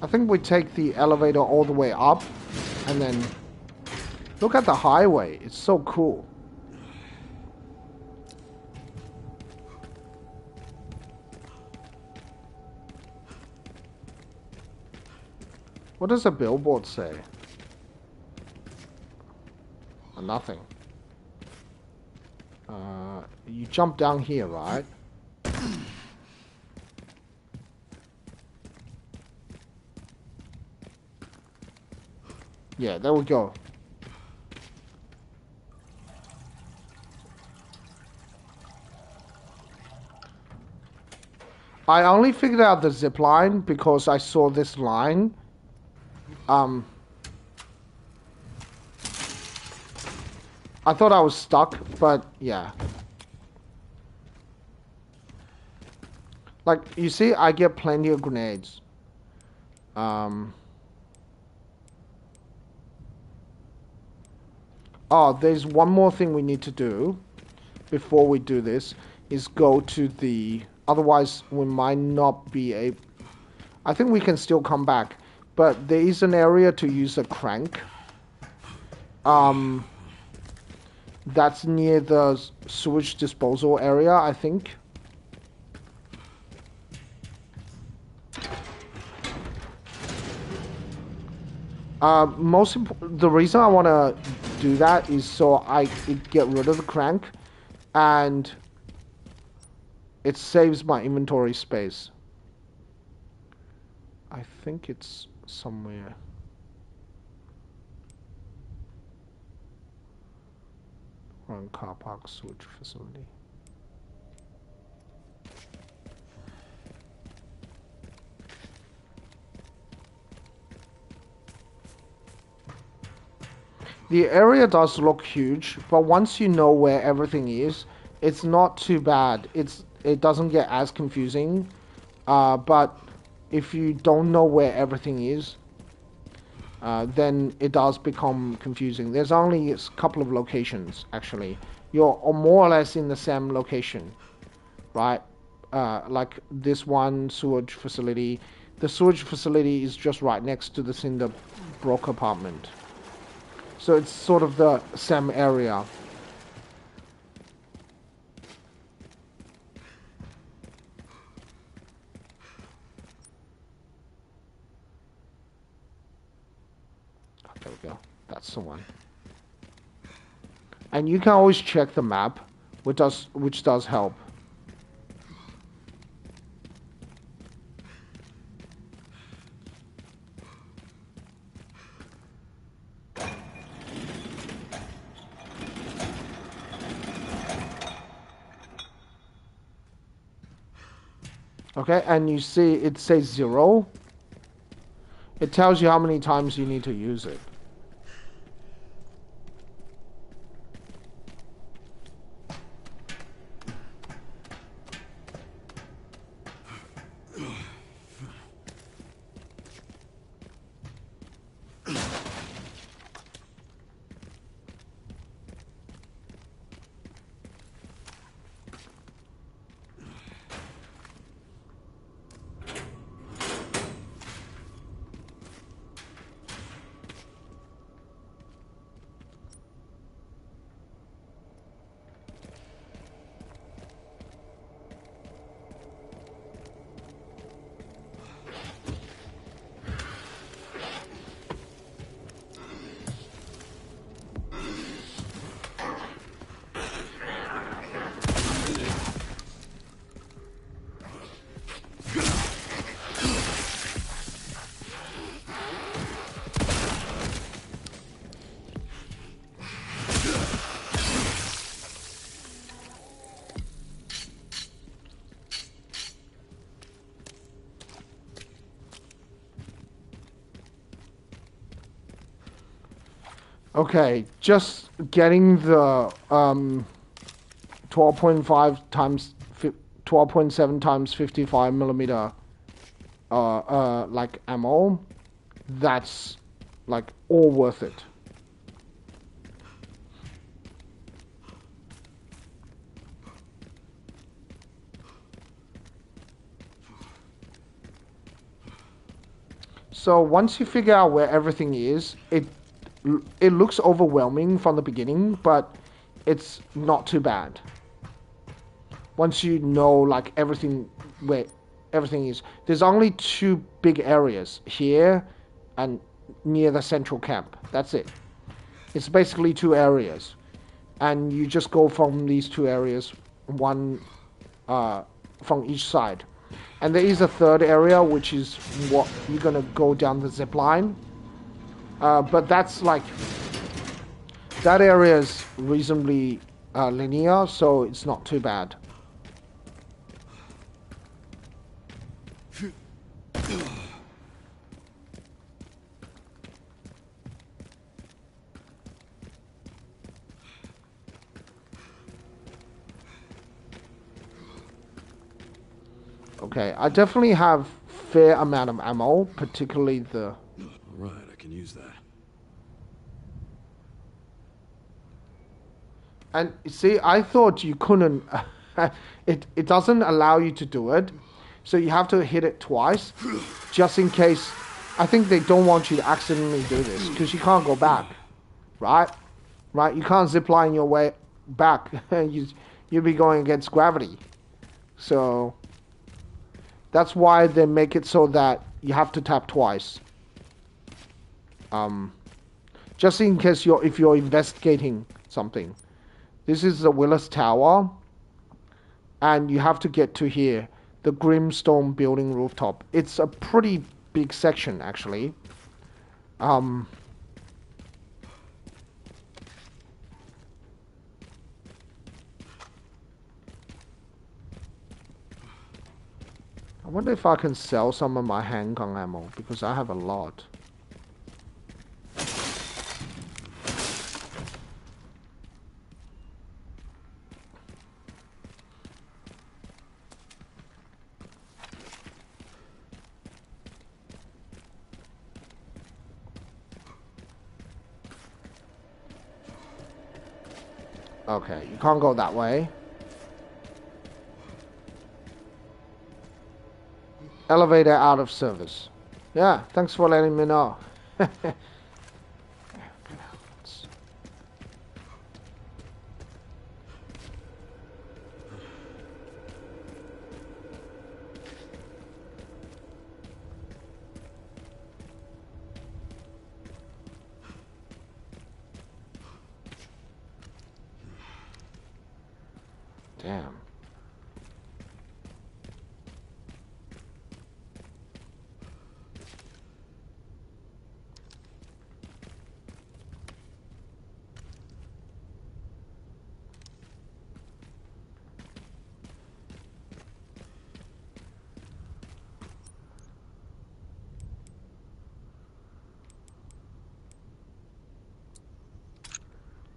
I think we take the elevator all the way up, and then look at the highway. It's so cool. What does the billboard say? Nothing. You jump down here, right? Yeah, there we go. I only figured out the zip line because I saw this line. I thought I was stuck, but yeah. Like, you see, I get plenty of grenades. Oh, there's one more thing we need to do before we do this, is go to the... Otherwise, we might not be able... I think we can still come back, but there is an area to use a crank. That's near the sewage disposal area, I think. The reason I want to do that is so I get rid of the crank, and it saves my inventory space. I think it's somewhere. Run car park sewage facility. The area does look huge, but once you know where everything is, it's not too bad. It doesn't get as confusing, but if you don't know where everything is, then it does become confusing. There's only a couple of locations, actually. You're more or less in the same location, right? Like this one sewage facility. The sewage facility is just right next to the cinder block apartment. So it's sort of the same area. Oh, there we go. That's the one. And you can always check the map, which does help. Okay, and you see it says 0. It tells you how many times you need to use it. Okay, just getting the 12.5 times 12.7 times 55 millimeter like ammo, that's like all worth it. So once you figure out where everything is, it looks overwhelming from the beginning, but it's not too bad. Once you know like everything where everything is, there's only two big areas here and near the central camp. That's it. It's basically two areas, and you just go from these two areas, one from each side. And there is a third area, which is what you're gonna go down the zip line. But that's like that area is reasonably linear, so it's not too bad. Okay, I definitely have fair amount of ammo, particularly the. All right, I can use that. And see, I thought you couldn't. It doesn't allow you to do it, so you have to hit it twice, just in case. I think they don't want you to accidentally do this because you can't go back, right? Right? You can't zip line your way back. You'll be going against gravity. So that's why they make it so that you have to tap twice. Just in case if you're investigating something. This is the Willis Tower, and you have to get to here, the Grimstone building rooftop. It's a pretty big section, actually. I wonder if I can sell some of my handgun ammo, because I have a lot. Okay, you can't go that way. Elevator out of service. Yeah, thanks for letting me know. Damn.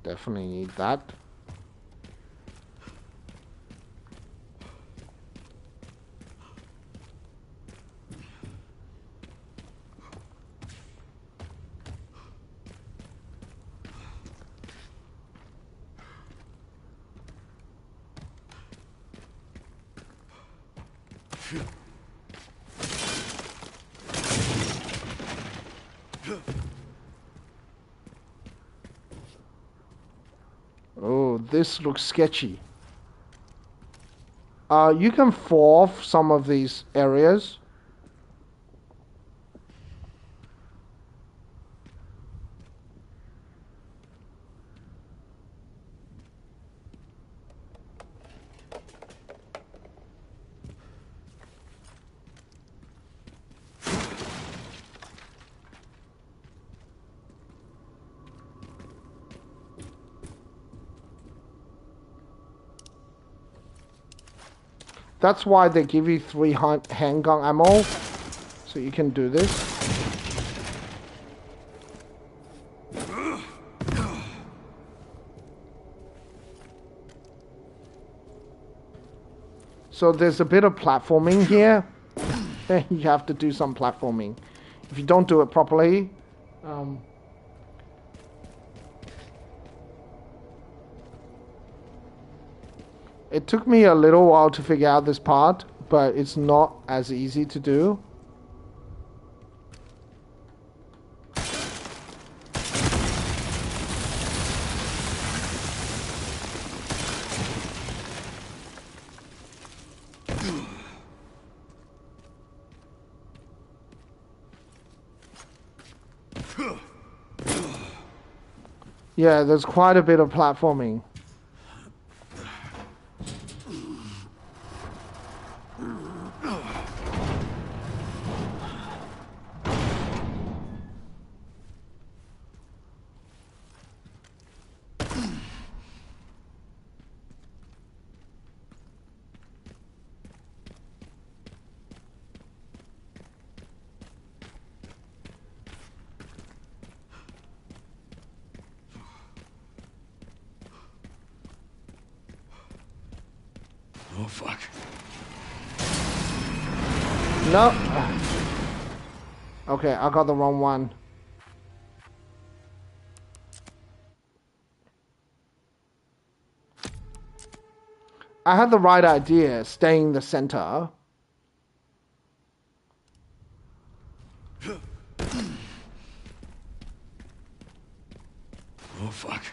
Definitely need that. Oh, this looks sketchy. You can fall off some of these areas. That's why they give you 3 handgun ammo, so you can do this. So there's a bit of platforming here. You have to do some platforming. If you don't do it properly, it took me a little while to figure out this part, but it's not as easy to do. Yeah, there's quite a bit of platforming. Oh, fuck. No. Okay, I got the wrong one. I had the right idea, staying in the center. Oh, fuck.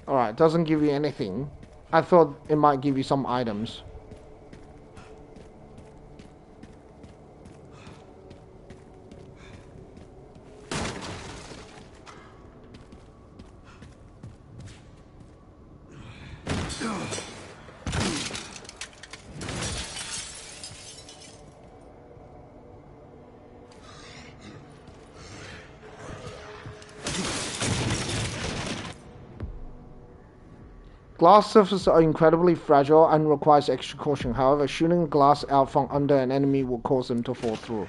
Alright, doesn't give you anything. I thought it might give you some items. Glass surfaces are incredibly fragile and requires extra caution. However, shooting glass out from under an enemy will cause them to fall through.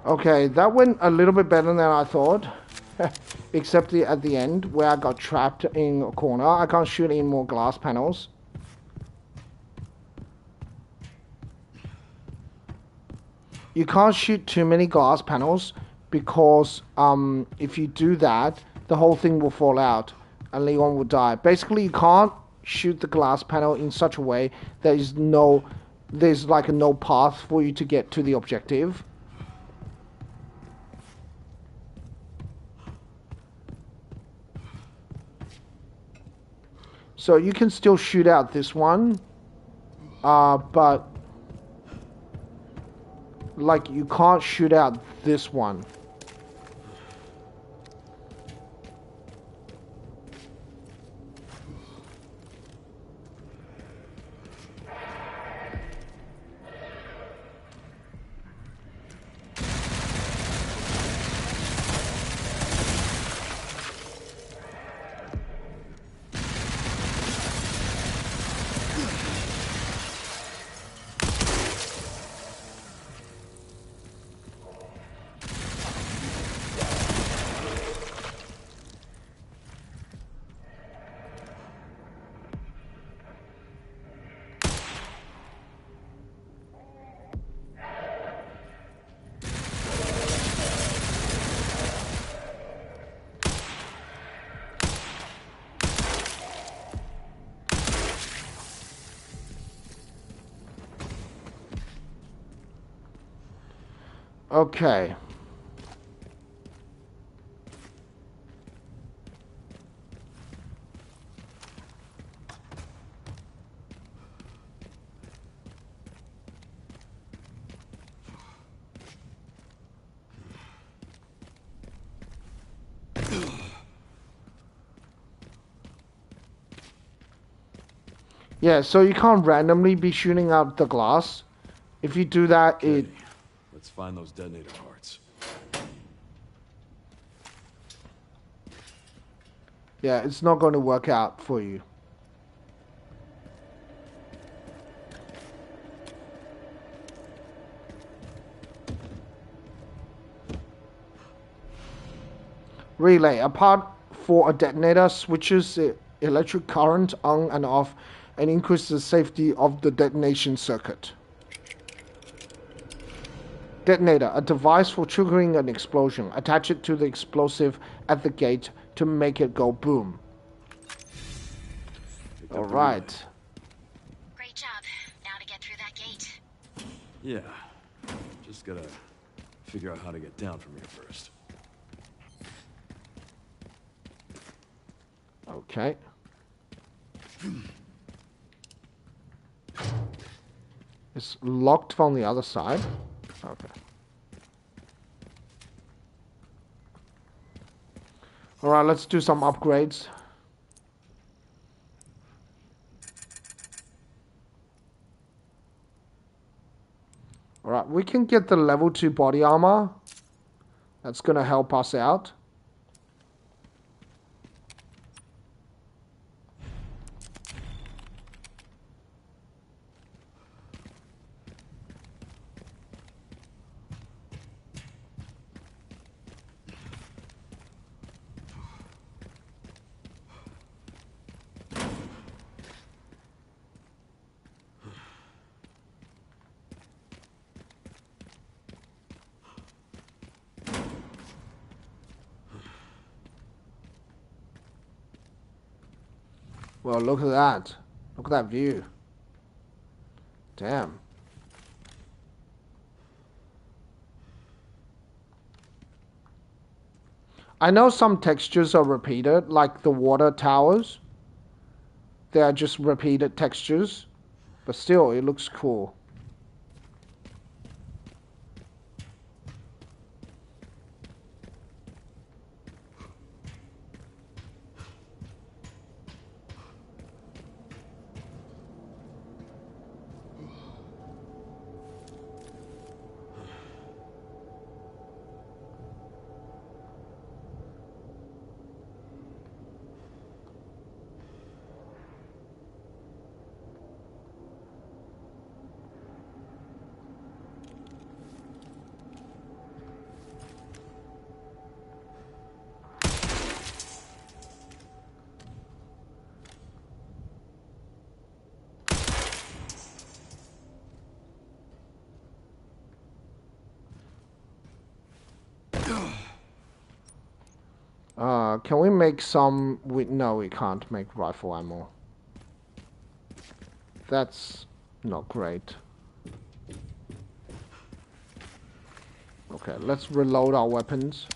Okay, that went a little bit better than I thought. Except at the end, where I got trapped in a corner. I can't shoot any more glass panels. You can't shoot too many glass panels because if you do that, the whole thing will fall out and Leon will die. Basically, you can't shoot the glass panel in such a way that there's like no path for you to get to the objective. So you can still shoot out this one, but like you can't shoot out this one. Okay. Yeah, so you can't randomly be shooting out the glass. If you do that, Okay. Let's find those detonator parts. yeah, it's not going to work out for you. Relay. A part for a detonator switches the electric current on and off and increases the safety of the detonation circuit. Detonator. A device for triggering an explosion. Attach it to the explosive at the gate to make it go boom. Picked All up the relay. right. Great job. Now to get through that gate. Yeah. Just gotta figure out how to get down from here first. Okay. It's locked from the other side. Okay. Alright, let's do some upgrades. Alright, we can get the level 2 body armor. That's gonna help us out. Well, look at that. Look at that view. Damn. I know some textures are repeated, like the water towers. They are just repeated textures. But still, it looks cool. Can we make some... No, we can't make rifle ammo. That's not great. Okay, let's reload our weapons.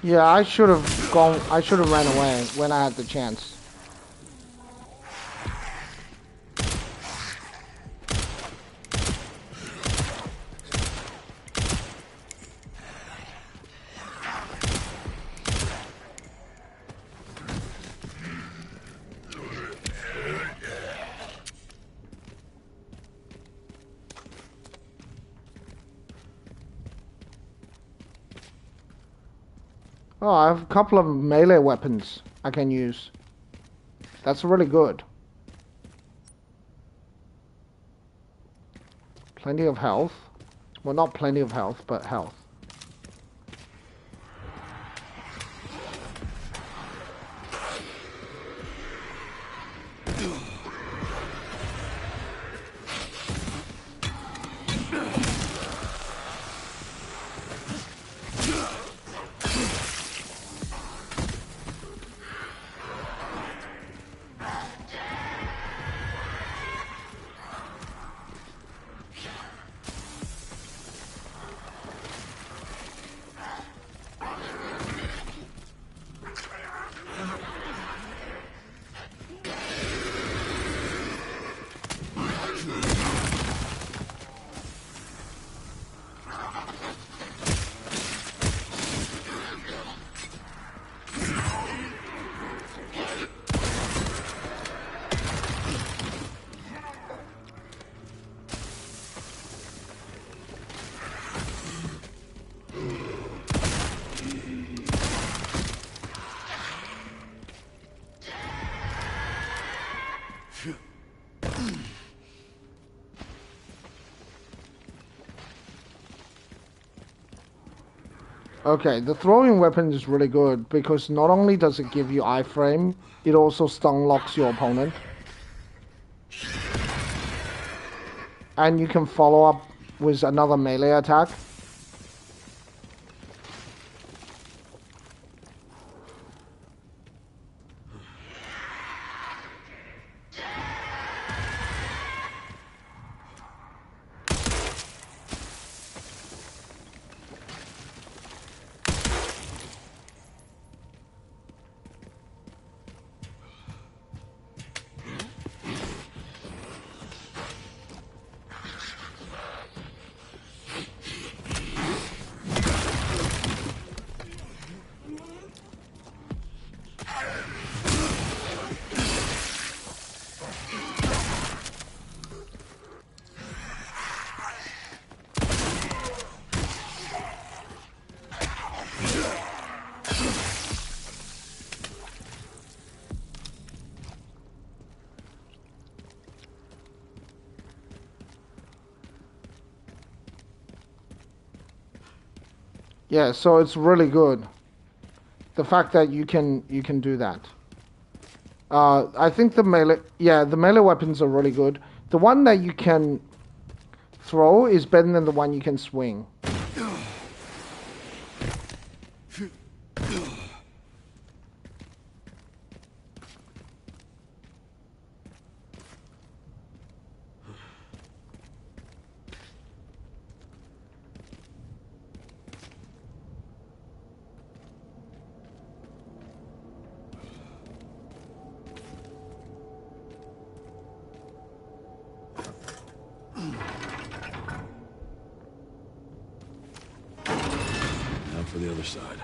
Yeah, I should have gone. I should have ran away when I had the chance. Oh, I have a couple of melee weapons I can use. That's really good. Plenty of health. Well, not plenty of health, but health. Okay, the throwing weapon is really good because not only does it give you iframe, it also stun locks your opponent. And you can follow up with another melee attack. Yeah, so it's really good. The fact that you can do that. I think the melee weapons are really good. The one that you can throw is better than the one you can swing. Now for the other side.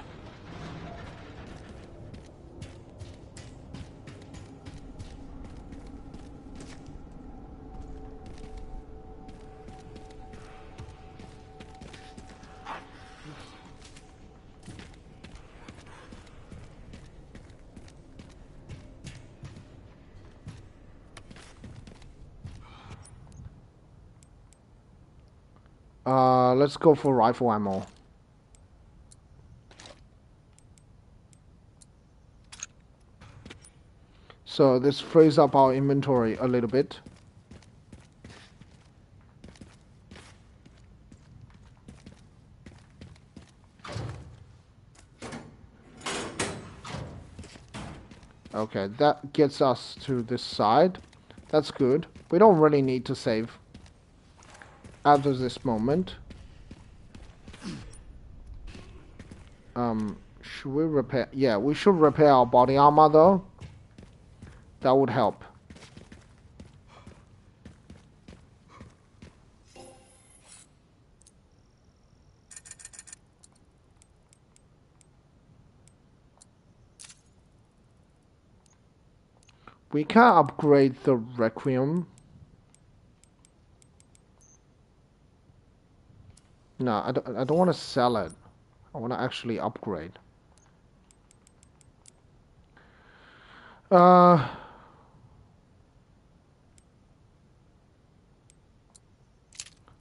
Let's go for rifle ammo. So this frees up our inventory a little bit. Okay, that gets us to this side. That's good. We don't really need to save out of this moment. Should we repair? Yeah, we should repair our body armor though. That would help. We can upgrade the requiem. No, I don't want to sell it. I want to actually upgrade. Uh,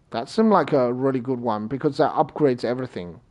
that seemed like a really good one because that upgrades everything.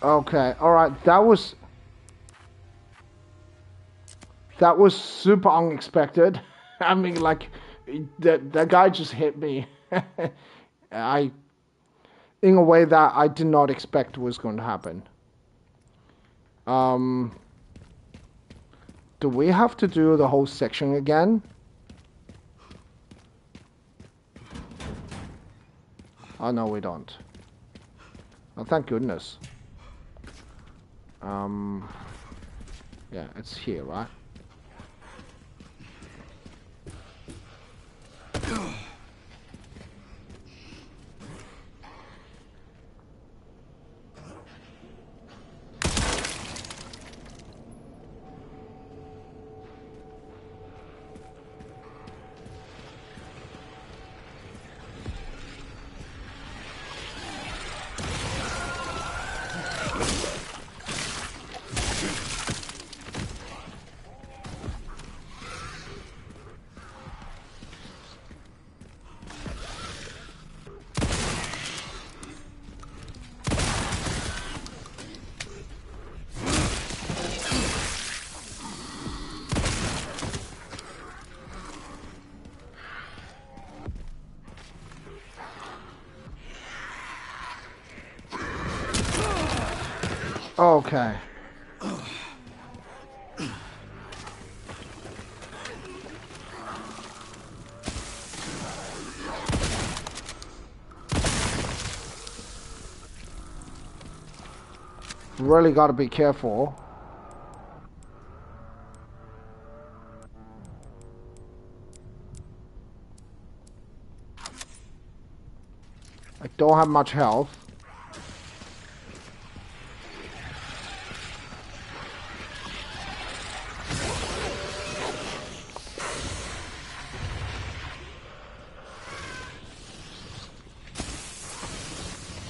Okay, alright, that was super unexpected. I mean, like, that guy just hit me. I, in a way that I did not expect was going to happen. Um, do we have to do the whole section again? Oh, no, we don't. Oh, thank goodness. Yeah, it's here, right? Okay. Really got to be careful. I don't have much health.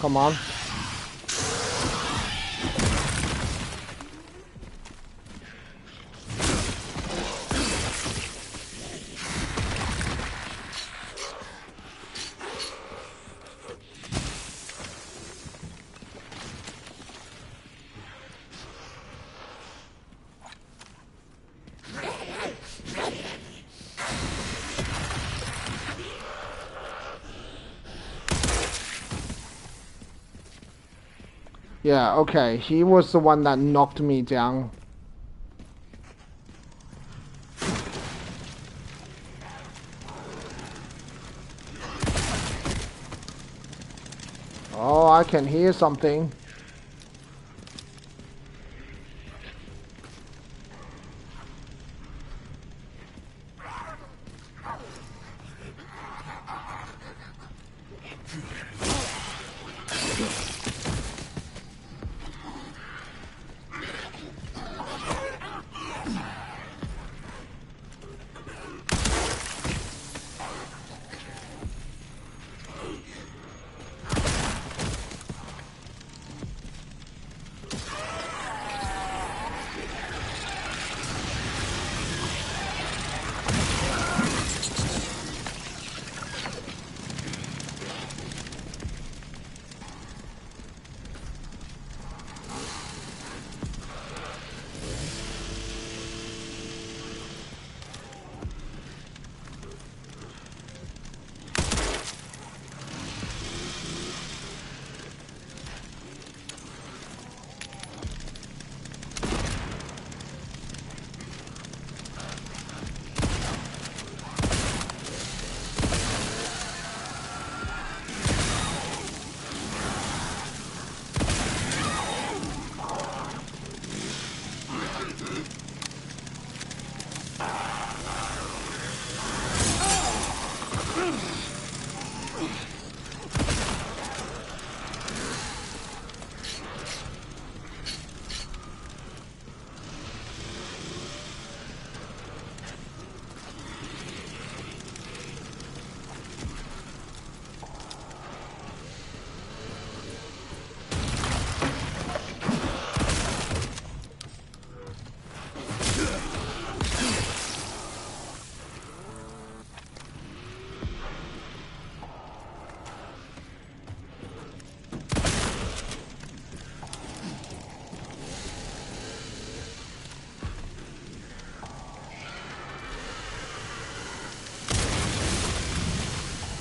Come on. Yeah, okay. He was the one that knocked me down. Oh, I can hear something.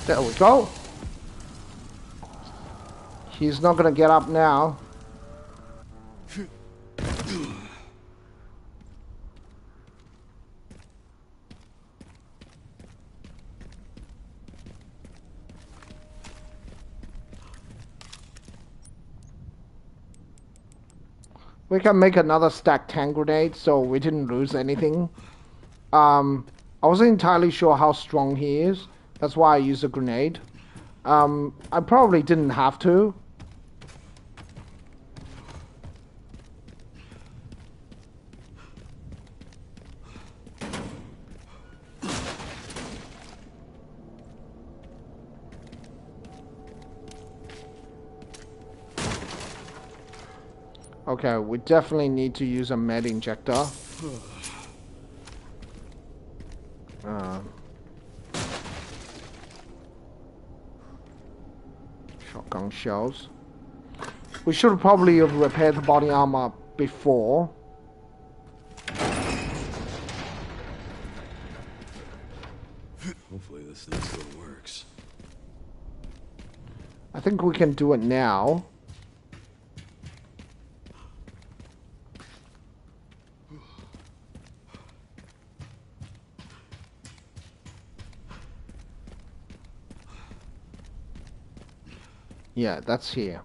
There we go. He's not gonna get up now. We can make another stacked hand grenade so we didn't lose anything. I wasn't entirely sure how strong he is. That's why I used a grenade. I probably didn't have to. Okay, we definitely need to use a med injector. Shotgun shells. We should probably have repaired the body armor before. Hopefully this thing still works. I think we can do it now. Yeah, that's here.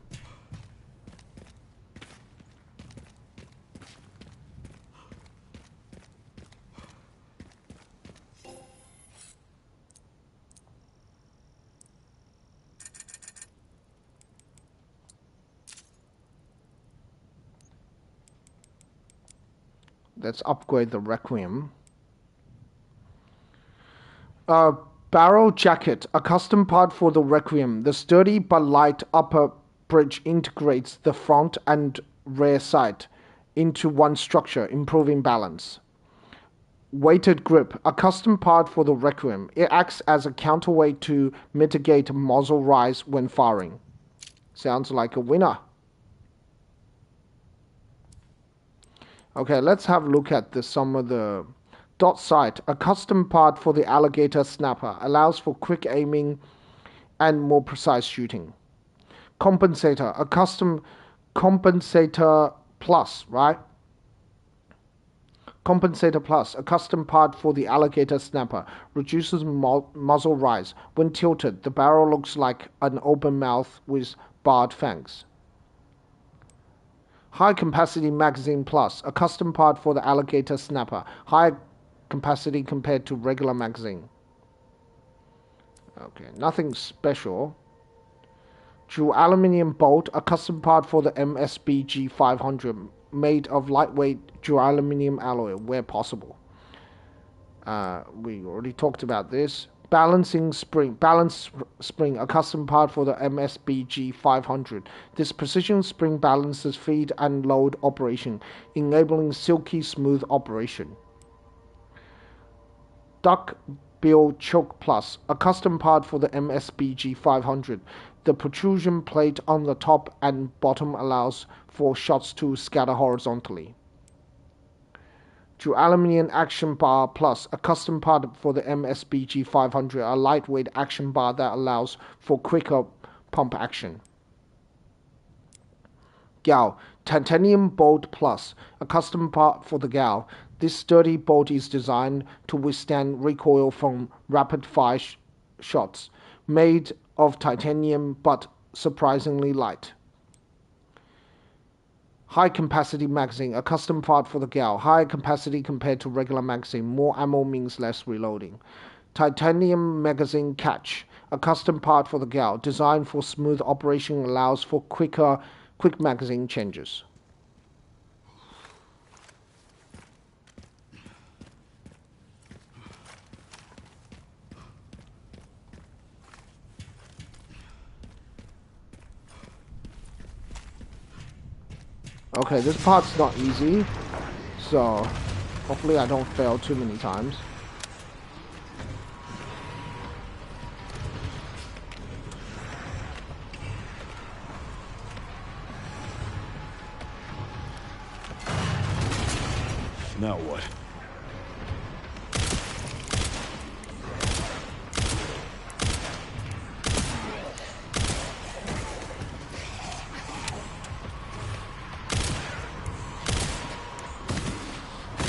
Let's upgrade the requiem. Barrel jacket, a custom part for the requiem. The sturdy but light upper bridge integrates the front and rear sight into one structure, improving balance. Weighted grip, a custom part for the requiem. It acts as a counterweight to mitigate muzzle rise when firing. Sounds like a winner. Okay, let's have a look at some of the dot sight. A custom part for the alligator snapper allows for quick aiming and more precise shooting. Compensator, a custom compensator plus, right? Compensator plus, a custom part for the alligator snapper, reduces muzzle rise. When tilted, the barrel looks like an open mouth with barred fangs. High capacity magazine plus, a custom part for the alligator snapper, high capacity compared to regular magazine. Okay, nothing special. Dual aluminium bolt, a custom part for the MSBG 500, made of lightweight dual aluminium alloy where possible. We already talked about this. Balance spring, a custom part for the MSBG 500. This precision spring balances feed and load operation, enabling silky smooth operation. Duck Bill Choke Plus, a custom part for the MSBG 500. The protrusion plate on the top and bottom allows for shots to scatter horizontally. Aluminium Action Bar Plus, a custom part for the MSBG 500, a lightweight action bar that allows for quicker pump action. Gal, Titanium Bolt Plus, a custom part for the Gal. This sturdy bolt is designed to withstand recoil from rapid-fire shots, made of titanium but surprisingly light. High capacity magazine, a custom part for the Gal. High capacity compared to regular magazine. More ammo means less reloading. Titanium magazine catch, a custom part for the Gal. Designed for smooth operation, allows for quick magazine changes. Okay, this part's not easy, so hopefully I don't fail too many times. Now what?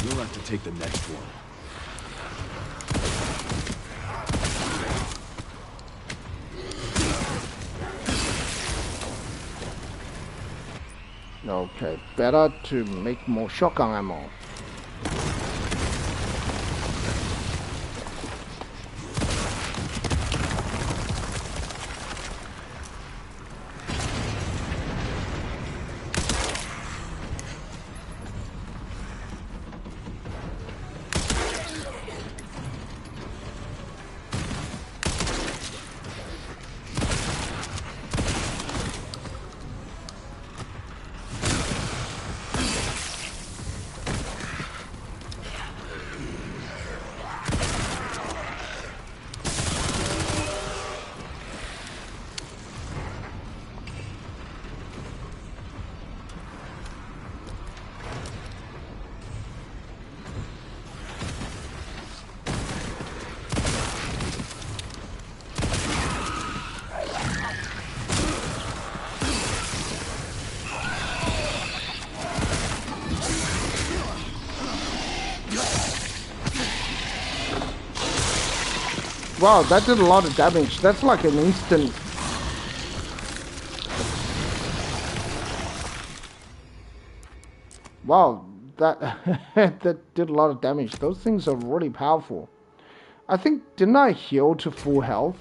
You'll have to take the next one. Okay, better to make more shotgun ammo. Wow, that did a lot of damage. That's like an instant. Wow, that that did a lot of damage. Those things are really powerful. I think, didn't I heal to full health?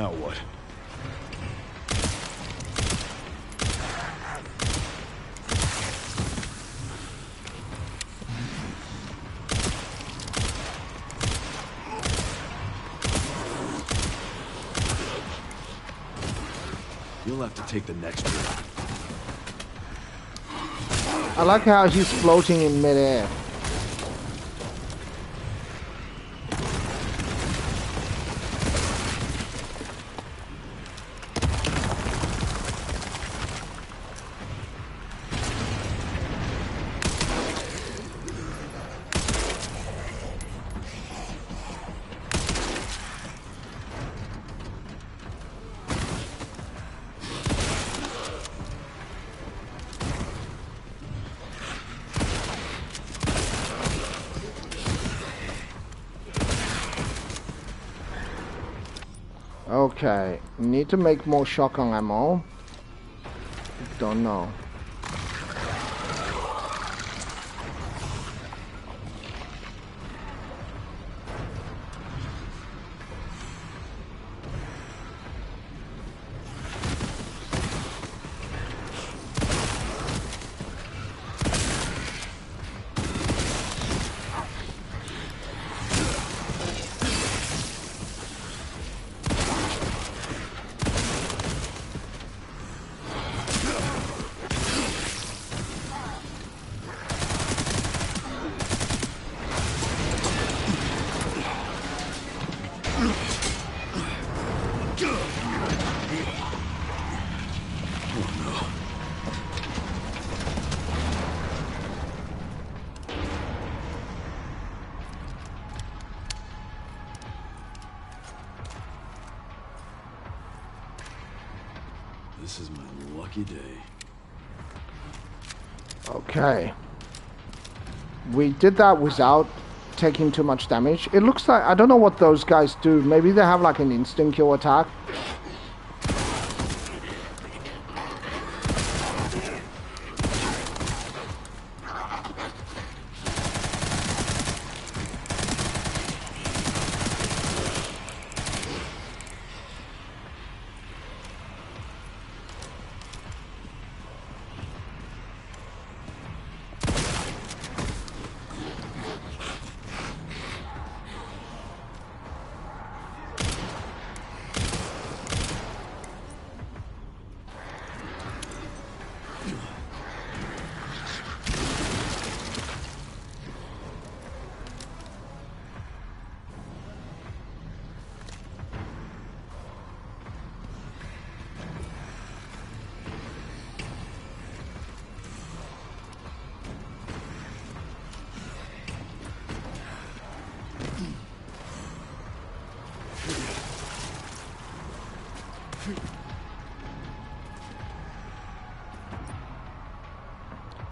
Now what? You'll have to take the next one. I like how he's floating in midair. Okay, need to make more shotgun ammo. Don't know. This is my lucky day. Okay. We did that without taking too much damage. It looks like, I don't know what those guys do. Maybe they have like an instant kill attack.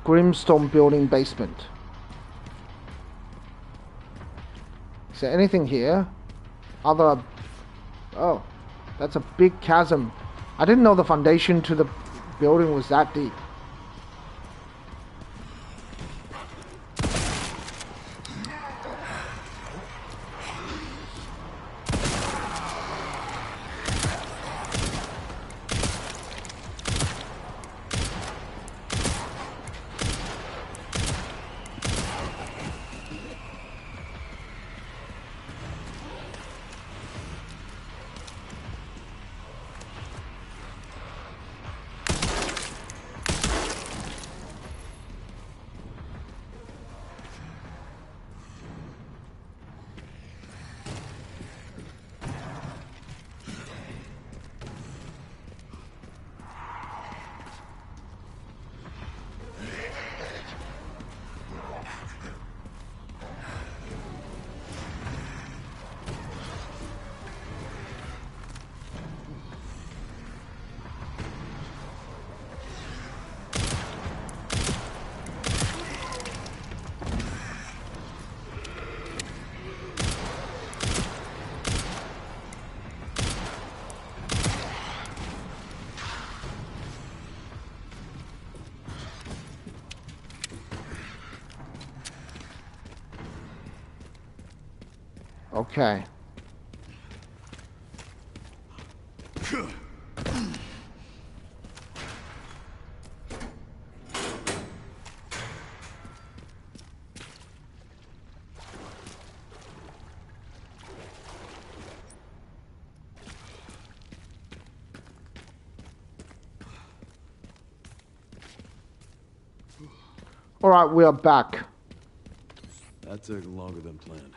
Brimstone building basement. Is there anything here? Other... Oh, that's a big chasm. I didn't know the foundation to the building was that deep. Okay. Alright, we are back. That took longer than planned.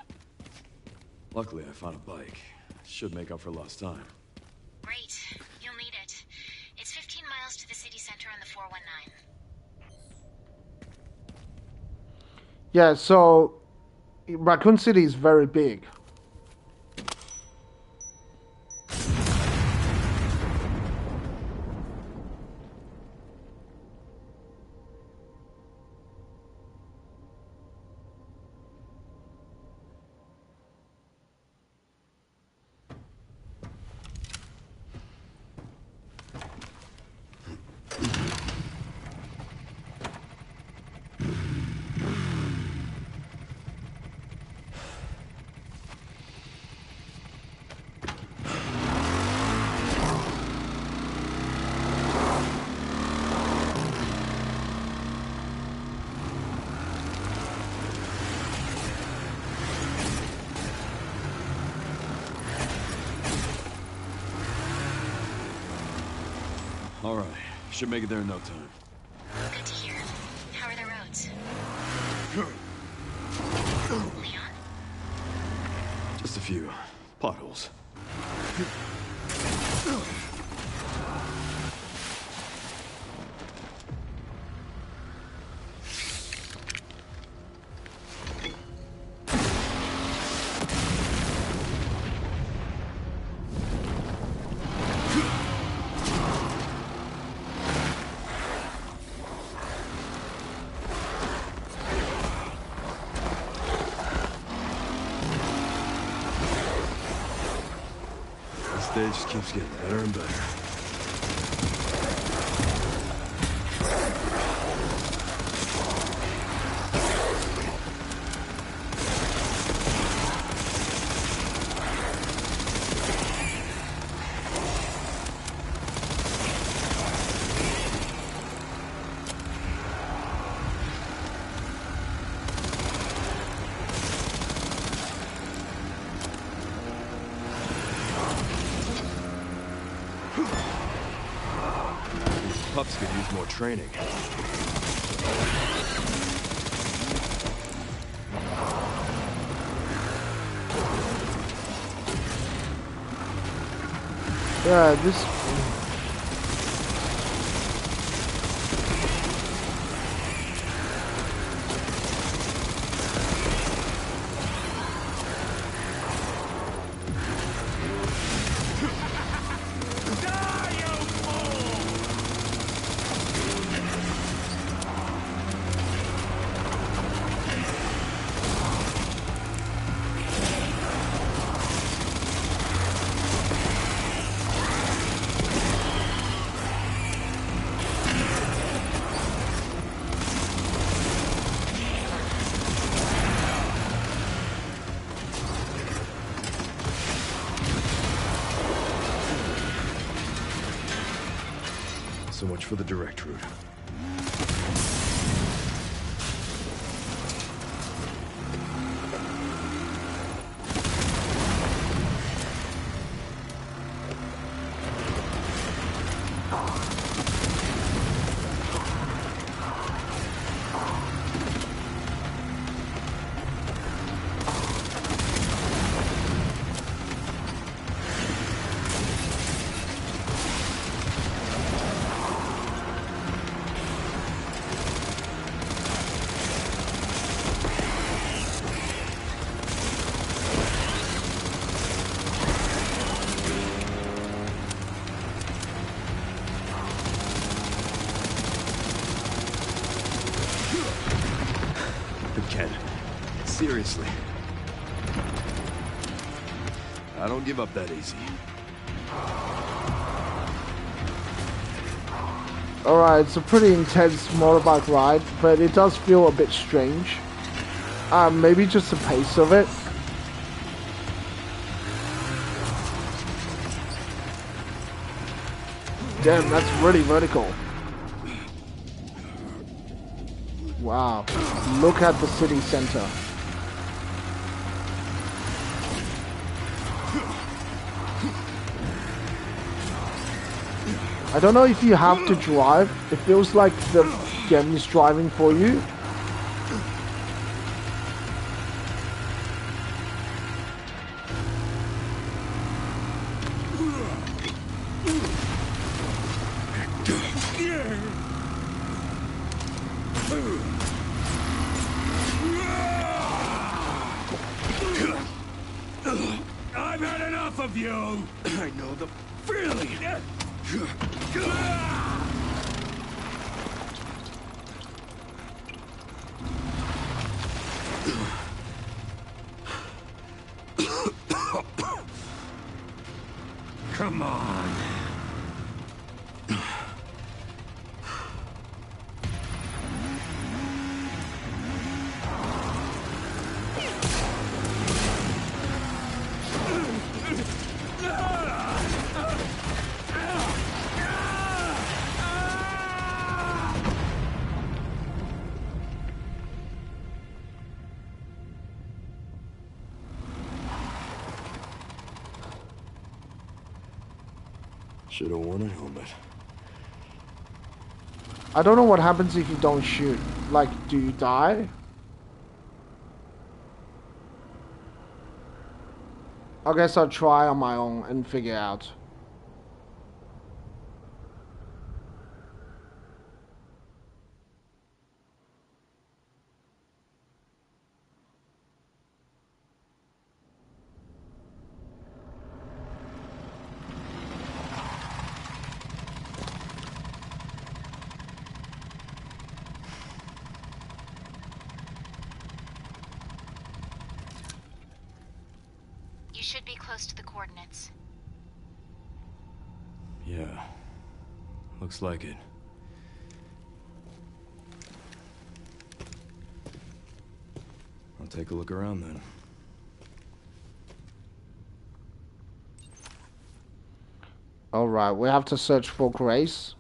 Luckily, I found a bike. Should make up for lost time. Great. You'll need it. It's 15 miles to the city center on the 419. Yeah, so Raccoon City is very big. All right, should make it there in no time. Good to hear. How are the roads? Leon? Just a few potholes. Stage just keeps getting better and better. Pups could use more training. Yeah, this... So much for the direct route. Ken, seriously. I don't give up that easy. Alright, it's a pretty intense motorbike ride, but it does feel a bit strange. Maybe just the pace of it. Damn, that's really vertical. Wow, look at the city center. I don't know if you have to drive. It feels like the game is driving for you. I've had enough of you! I know the feeling! Come on. Should have worn a helmet. I don't know what happens if you don't shoot. Like, do you die? I guess I'll try on my own and figure out. You should be close to the coordinates. Yeah. Looks like it. I'll take a look around then. Alright, we have to search for Grace.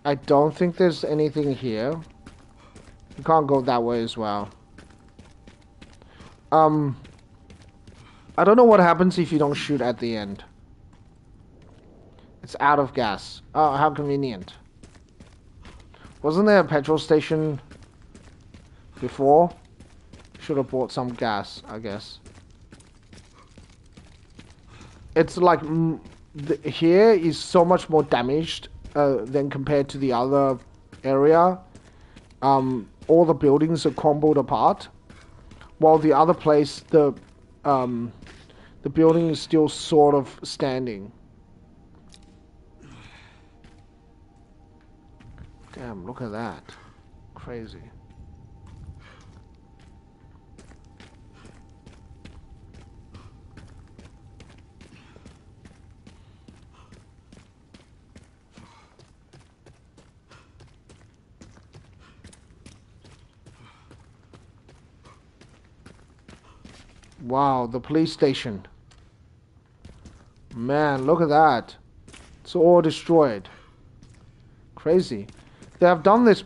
I don't think there's anything here. You can't go that way as well. I don't know what happens if you don't shoot at the end. It's out of gas. Oh, how convenient. Wasn't there a petrol station before? Should have bought some gas, I guess. It's like here is so much more damaged than compared to the other area. All the buildings are crumbled apart, while the other place, the building is still sort of standing. Damn, look at that. Crazy. Wow, the police station. Man, look at that. It's all destroyed. Crazy. They have done this,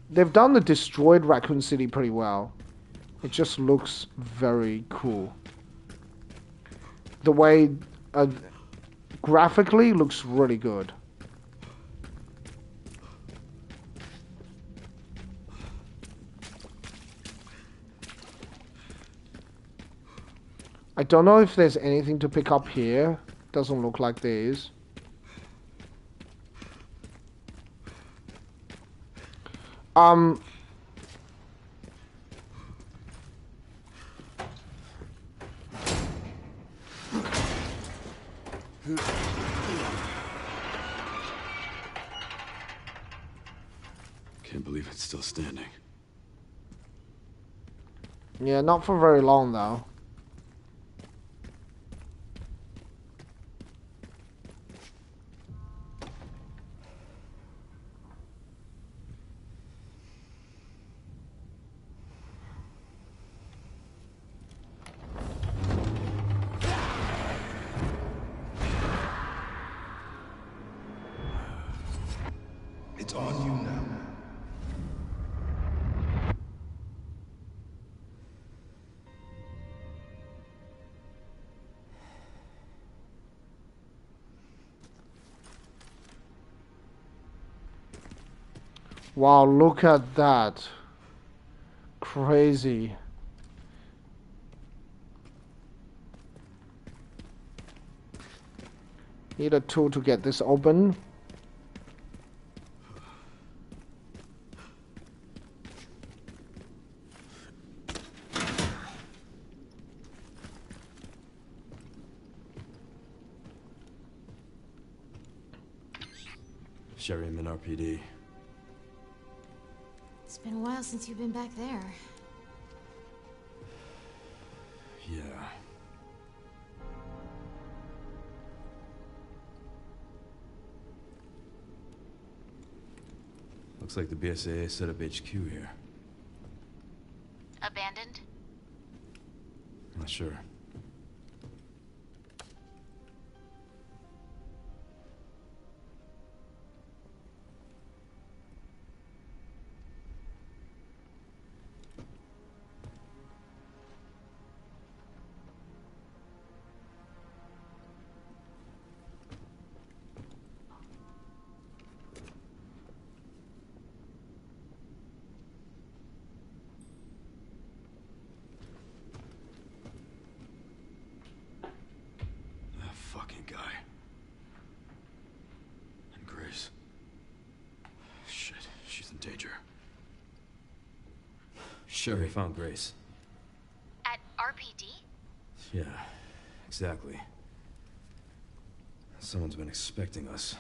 they've done the destroyed Raccoon City pretty well. It just looks very cool. The way, graphically looks really good. I don't know if there's anything to pick up here. Doesn't look like there is. Can't believe it's still standing. Yeah, not for very long though. It's on you now. Wow, look at that. Crazy. Need a tool to get this open. Sherryman RPD. It's been a while since you've been back there. Yeah. Looks like the BSAA set up HQ here. Abandoned? Not sure. That fucking guy. And Grace. Shit, she's in danger. Sherry found Grace. At RPD? Yeah, exactly. Someone's been expecting us.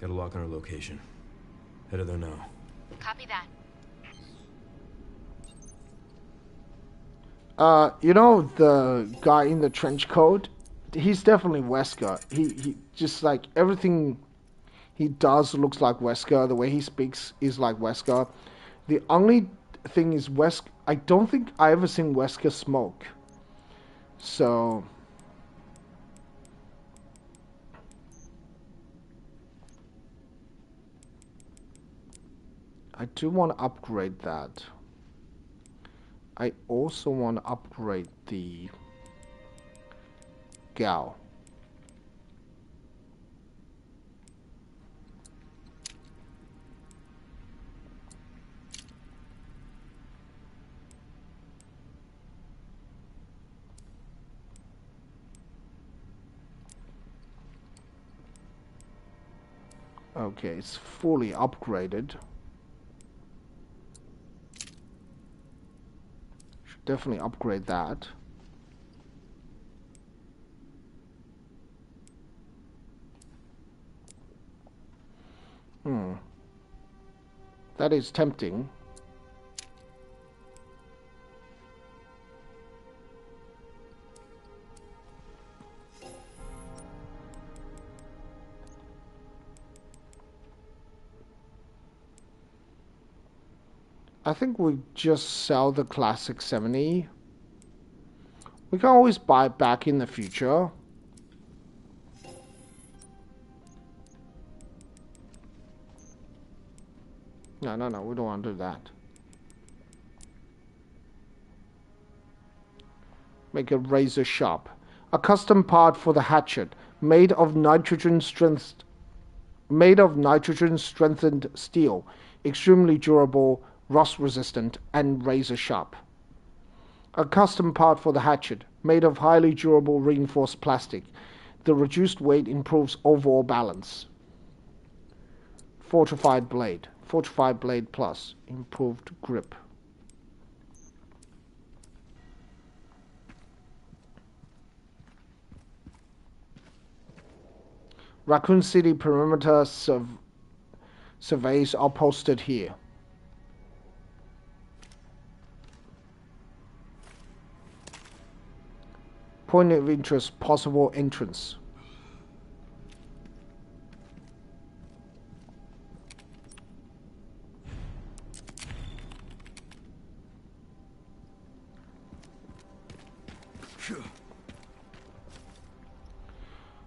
Got a lock on her location. Headed there now. Copy that. You know the guy in the trench coat? He's definitely Wesker. He just like everything he does looks like Wesker. The way he speaks is like Wesker. The only thing is I don't think I ever seen Wesker smoke. So I do want to upgrade that. I also want to upgrade the Gal. Okay, it's fully upgraded. Should definitely upgrade that. That is tempting. I think we just sell the classic 70. We can always buy it back in the future. No, we don't want to do that. Make a razor sharp. A custom part for the hatchet, made of nitrogen strengthened steel, extremely durable, rust resistant, and razor sharp. A custom part for the hatchet, made of highly durable reinforced plastic. The reduced weight improves overall balance. Fortified blade plus, improved grip. Raccoon City perimeter surveys are posted here. Point of interest, possible entrance.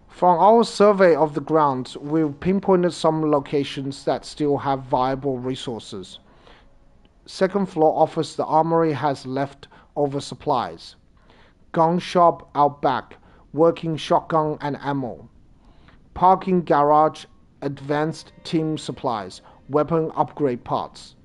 From our survey of the grounds, we've pinpointed some locations that still have viable resources. Second floor offers the armory has leftover supplies. Gun shop out back, working shotgun and ammo. Parking garage advanced team supplies, weapon upgrade parts.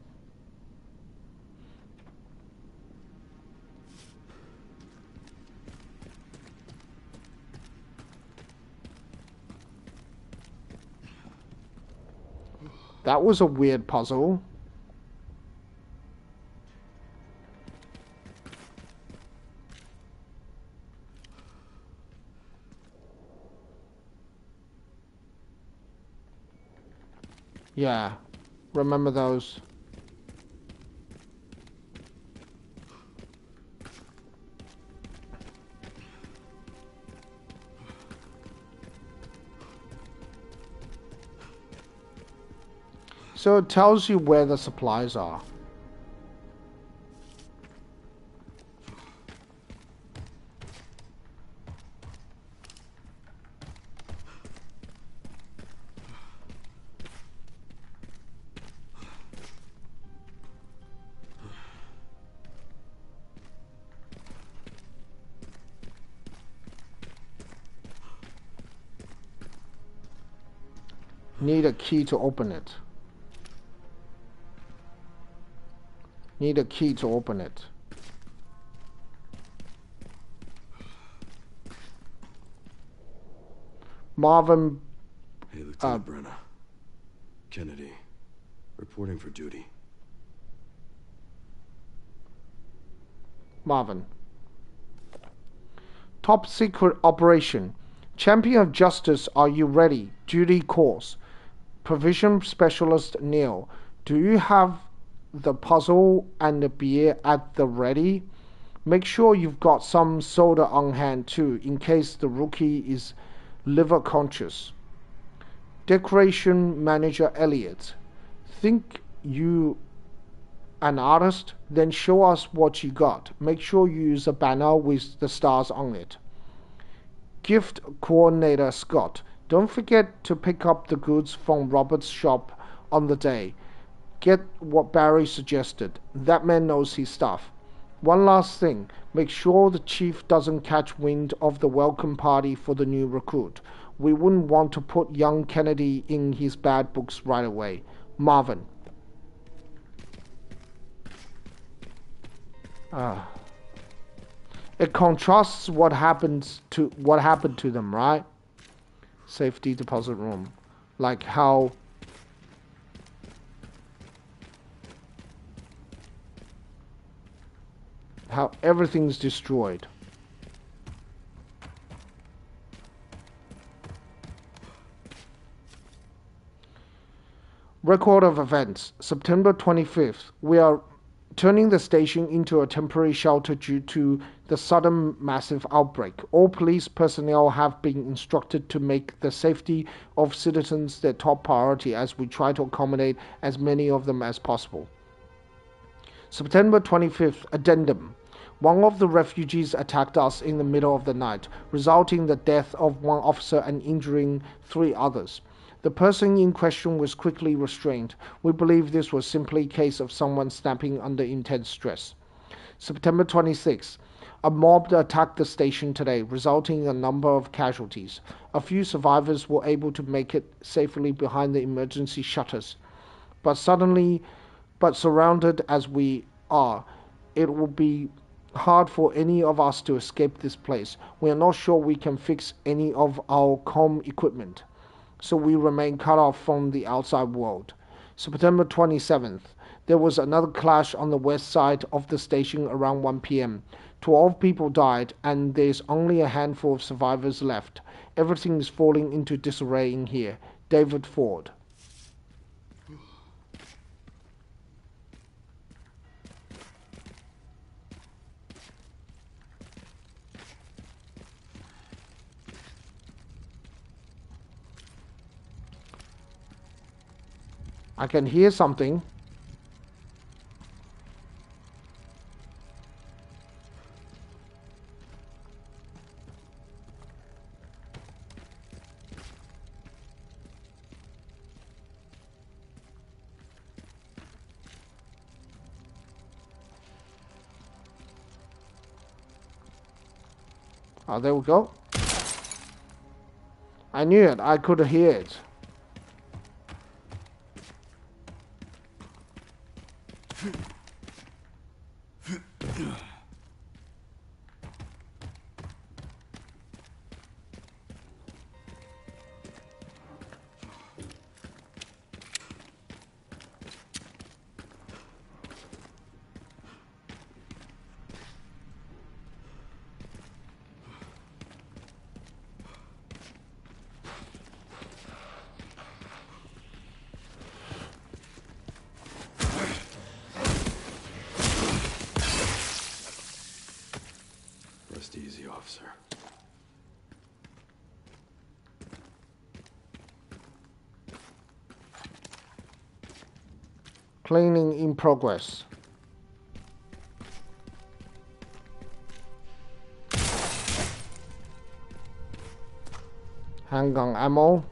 That was a weird puzzle. Yeah, remember those. So it tells you where the supplies are. Need a key to open it. Need a key to open it. Marvin. Hey, Lieutenant Brenna. Kennedy. Reporting for duty. Marvin. Top secret operation. Champion of Justice, are you ready? Duty calls. Provision Specialist Neil. Do you have the puzzle and the beer at the ready? Make sure you've got some soda on hand too, in case the rookie is liver conscious. Decoration Manager Elliot. Think you an artist? Then show us what you got. Make sure you use a banner with the stars on it. Gift Coordinator Scott. Don't forget to pick up the goods from Robert's shop on the day. Get what Barry suggested. That man knows his stuff. One last thing. Make sure the chief doesn't catch wind of the welcome party for the new recruit. We wouldn't want to put young Kennedy in his bad books right away. Marvin. It contrasts what happened to them, right? Safety deposit room. Like how everything's destroyed. Record of events. September 25th. We are turning the station into a temporary shelter due to the sudden massive outbreak. All police personnel have been instructed to make the safety of citizens their top priority as we try to accommodate as many of them as possible. September 25th. Addendum. One of the refugees attacked us in the middle of the night, resulting in the death of one officer and injuring 3 others. The person in question was quickly restrained. We believe this was simply a case of someone snapping under intense stress. September 26th. A mob attacked the station today, resulting in a number of casualties. A few survivors were able to make it safely behind the emergency shutters. But surrounded as we are, it will be hard for any of us to escape this place. We are not sure we can fix any of our comm equipment, so we remain cut off from the outside world. September 27th. There was another clash on the west side of the station around 1 p.m. 12 people died, and there's only a handful of survivors left. Everything is falling into disarray in here. David Ford. I can hear something. There we go. I knew it. I could hear it. Rest easy, officer. Cleaning in progress. Handgun ammo.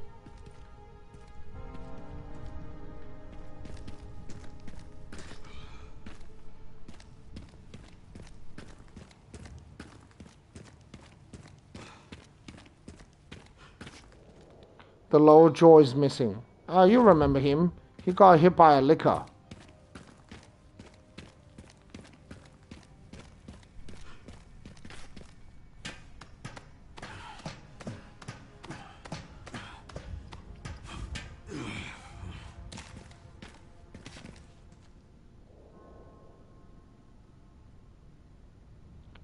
The lower jaw is missing. Ah, you remember him. He got hit by a liquor.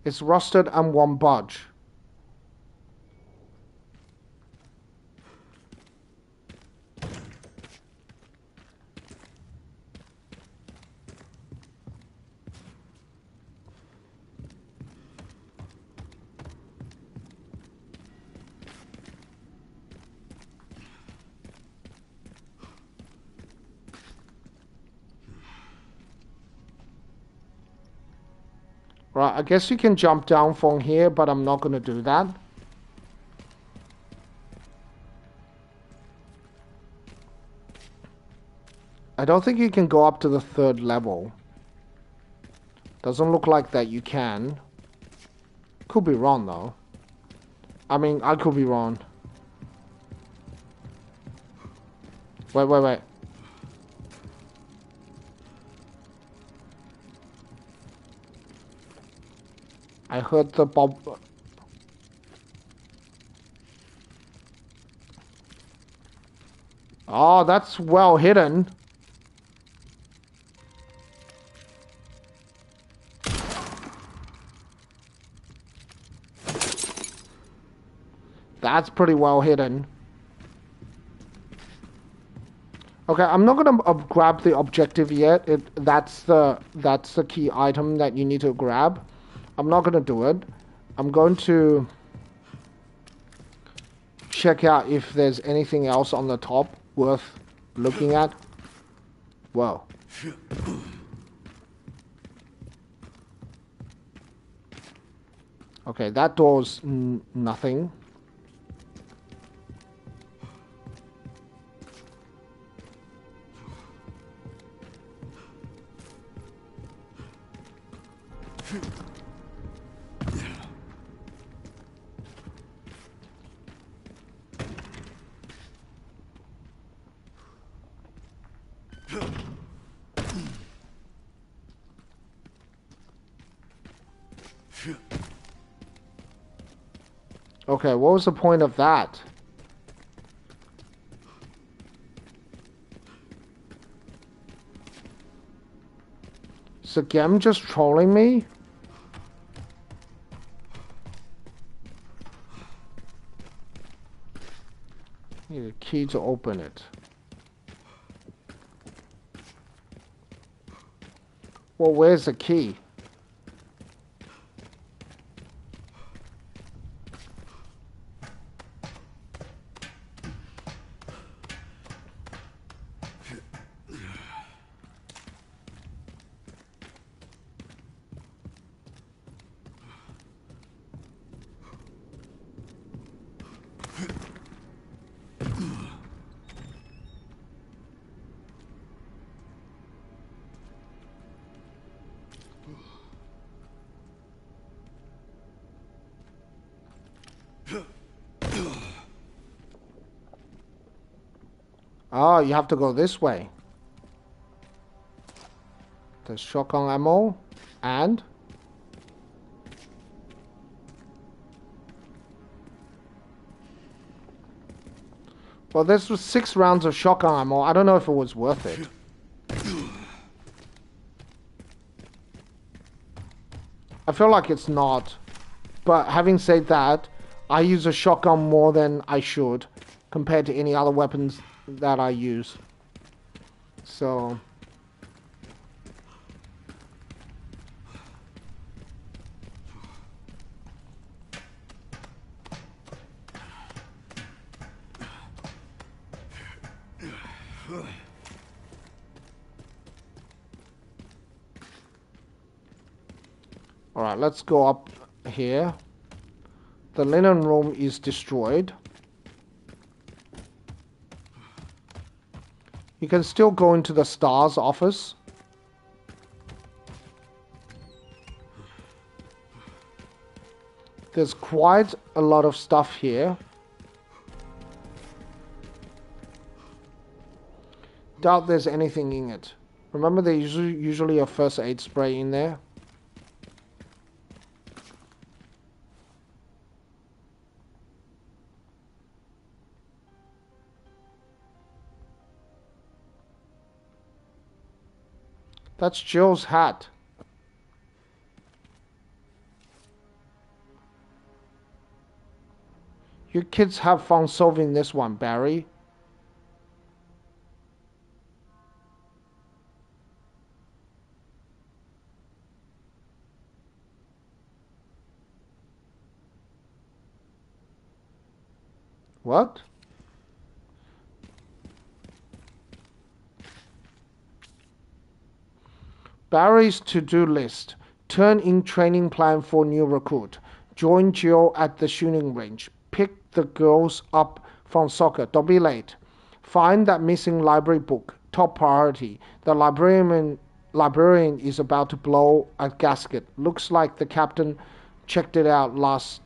It's rusted and won't budge. Right, I guess you can jump down from here, but I'm not going to do that. I don't think you can go up to the 3rd level. Doesn't look like that you can. Could be wrong though. I mean, I could be wrong. Wait. I heard the bob. Oh, that's well hidden. That's pretty well hidden. Okay, I'm not gonna grab the objective yet. That's the key item that you need to grab. I'm not gonna do it. I'm going to check out if there's anything else on the top worth looking at. Whoa. Okay, that door's nothing. Okay, what was the point of that? Is the game just trolling me? Need a key to open it. Well, where's the key? Oh, you have to go this way. There's shotgun ammo. And... well, this was 6 rounds of shotgun ammo. I don't know if it was worth it. I feel like it's not. But having said that, I use a shotgun more than I should compared to any other weapons that I use. So... alright, let's go up here. The linen room is destroyed. You can still go into the STARS office. There's quite a lot of stuff here. Doubt there's anything in it. Remember, there's usually a first aid spray in there. That's Jill's hat. You kids have fun solving this one, Barry. What? Barry's to-do list. Turn in training plan for new recruit. Join Jill at the shooting range. Pick the girls up from soccer. Don't be late. Find that missing library book. Top priority. The librarian is about to blow a gasket. Looks like the captain checked it out last.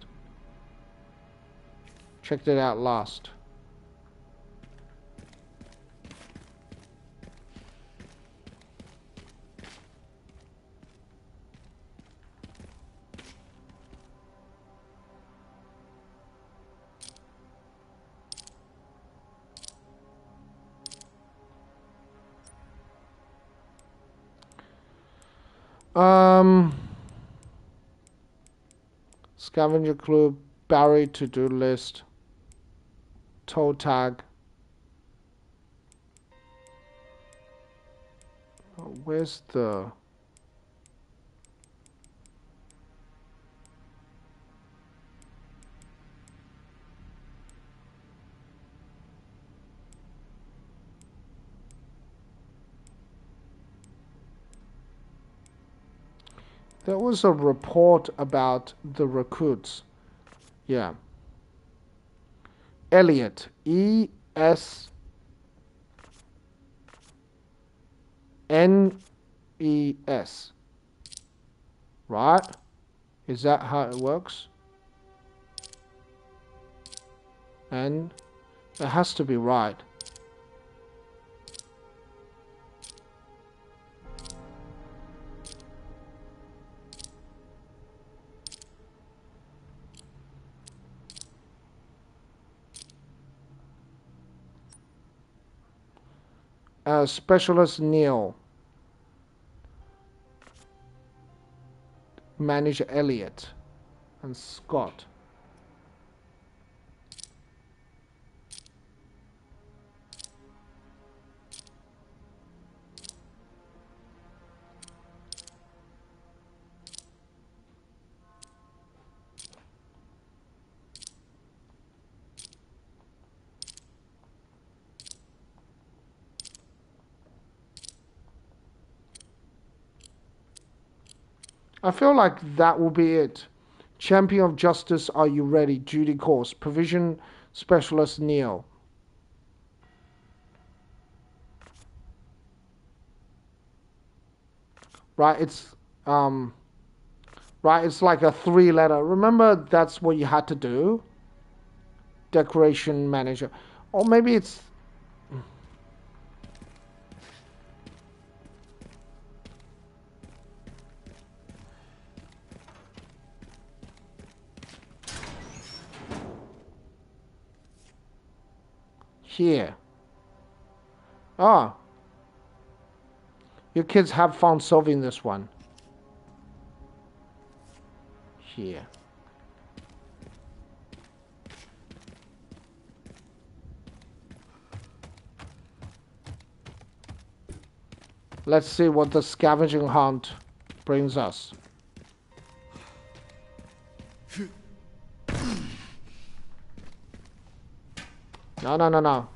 Scavenger clue, Barry to-do list, toe tag. Where's the... there was a report about the recruits. Yeah. Elliot. E-S-N-E-S. Right? Is that how it works? And it has to be right. Specialist Neil. Manager Elliot. And Scott. I feel like that will be it. Champion of Justice, are you ready? Duty course. Provision Specialist Neil. Right, it's right, it's like a 3-letter. Remember, that's what you had to do. Decoration manager, or maybe it's... Here. Ah, your kids have fun solving this one. Here. Let's see what the scavenging hunt brings us. No, no, no, no.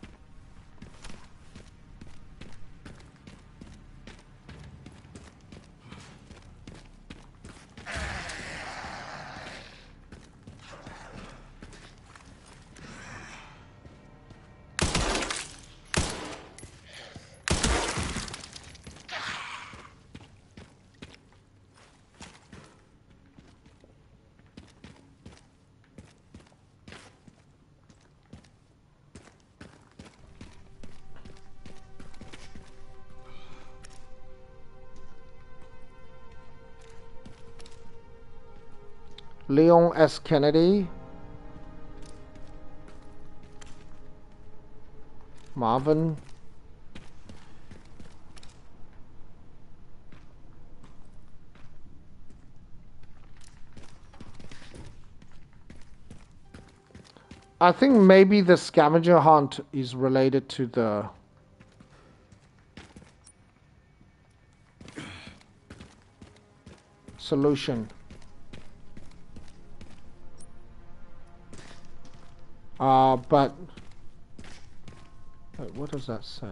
Leon S. Kennedy. Marvin. I think maybe the scavenger hunt is related to the solution. But wait, what does that say?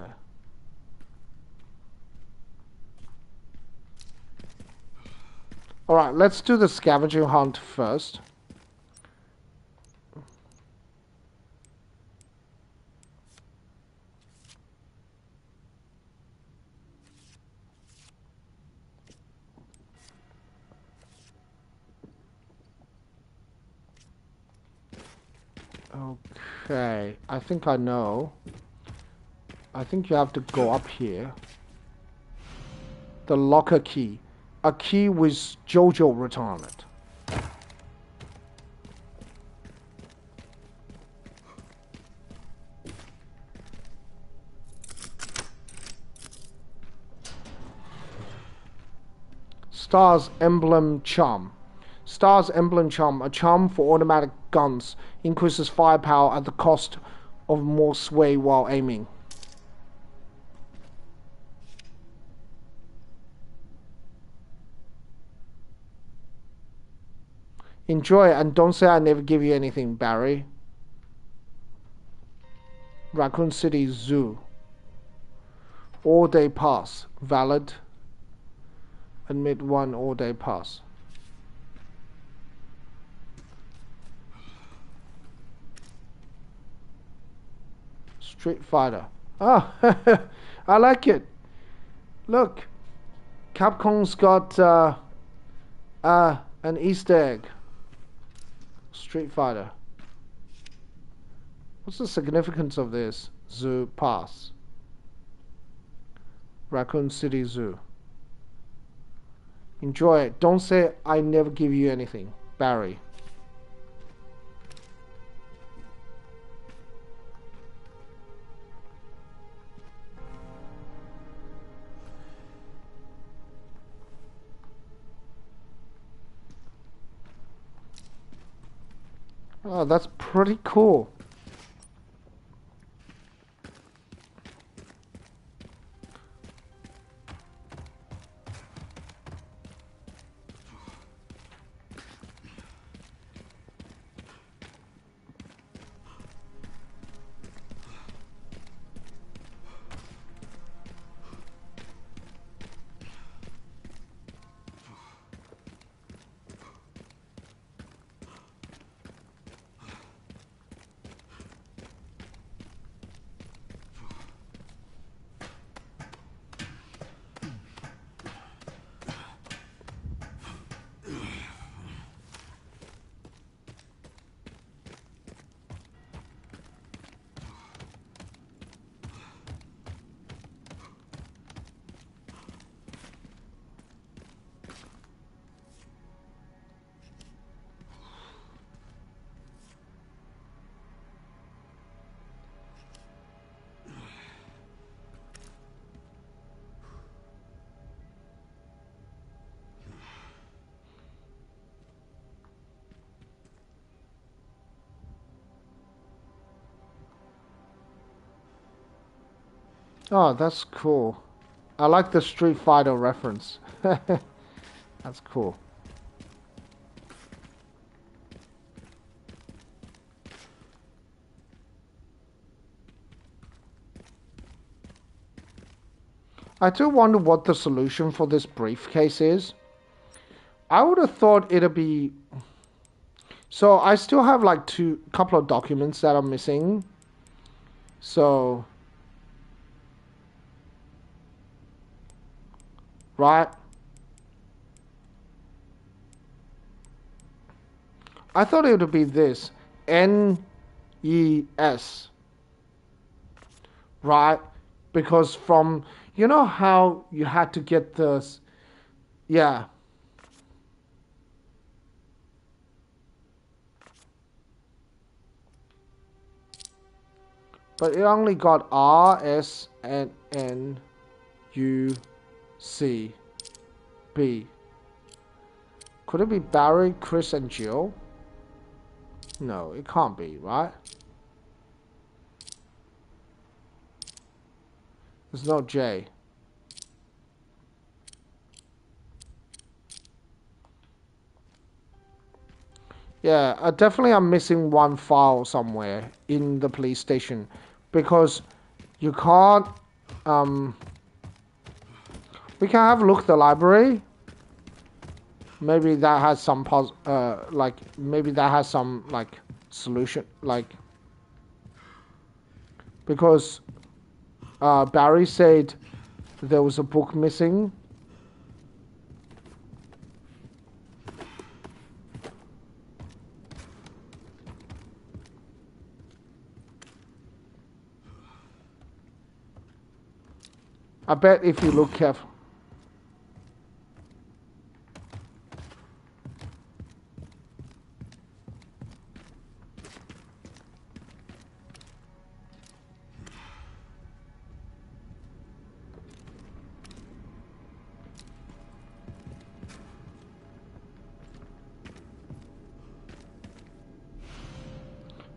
Alright, let's do the scavenging hunt first. Okay, I think I know. I think you have to go up here. The locker key. A key with Jojo written on it. Star's Emblem Charm. Star's Emblem Charm, a charm for automatic guns, increases firepower at the cost of more sway while aiming. Enjoy and don't say I never give you anything, Barry. Raccoon City Zoo. All day pass. Valid. Admit one all day pass. Street Fighter. Ah, I like it. Look, Capcom's got an Easter egg. Street Fighter. What's the significance of this? Zoo Pass. Raccoon City Zoo. Enjoy it. Don't say I never give you anything. Barry. Oh, that's pretty cool. Oh, that's cool. I like the Street Fighter reference. That's cool. I do wonder what the solution for this briefcase is. I would have thought it'd be. So I still have like couple of documents that are missing. So, right. I thought it would be this NES, right? Because from you know how you had to get this, yeah. But it only got R, S, and N, U, C, B. Could it be Barry, Chris, and Jill? No, it can't be, right? There's no J. Yeah, definitely I'm missing one file somewhere in the police station because you can't. Um, we can have a look at the library. Maybe that has some like maybe that has some like solution like because Barry said there was a book missing. I bet if you look careful.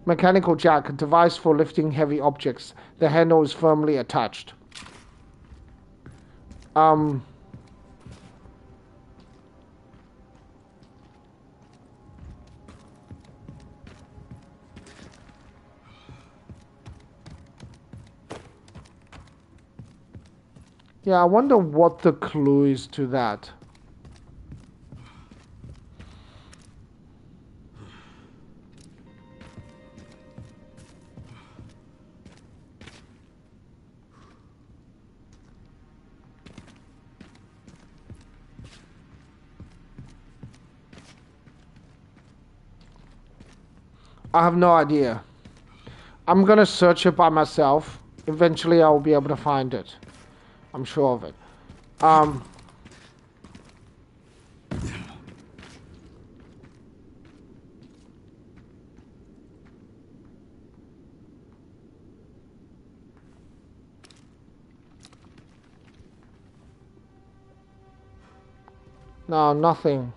Mechanical jack, a device for lifting heavy objects. The handle is firmly attached. Um, yeah, I wonder what the clue is to that. I have no idea. I'm gonna search it by myself. Eventually, I will be able to find it. I'm sure of it. Um, no, nothing.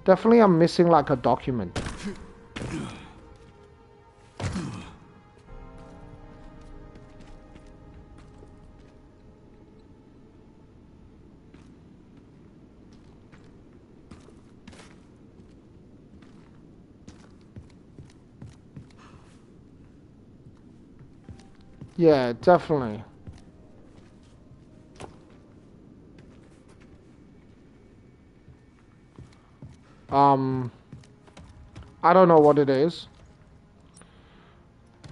Definitely, I'm missing like a document. Yeah, definitely. Um, I don't know what it is.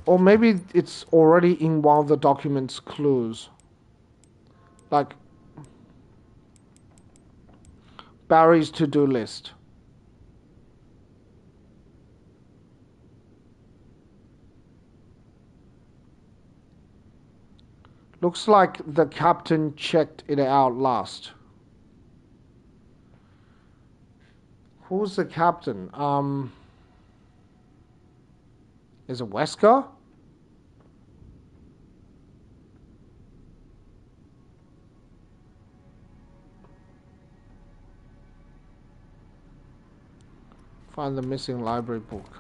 Or maybe it's already in one of the document's clues. Like Barry's to-do list. Looks like the captain checked it out last. Who's the captain? Is it Wesker? Find the missing library book.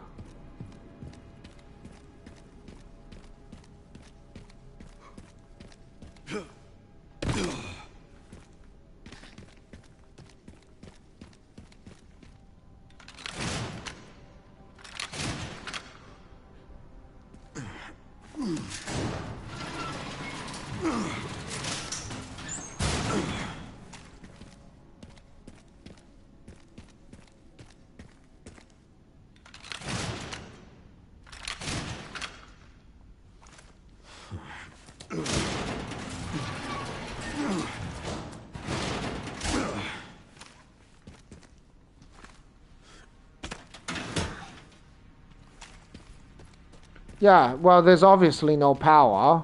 Yeah, well, there's obviously no power.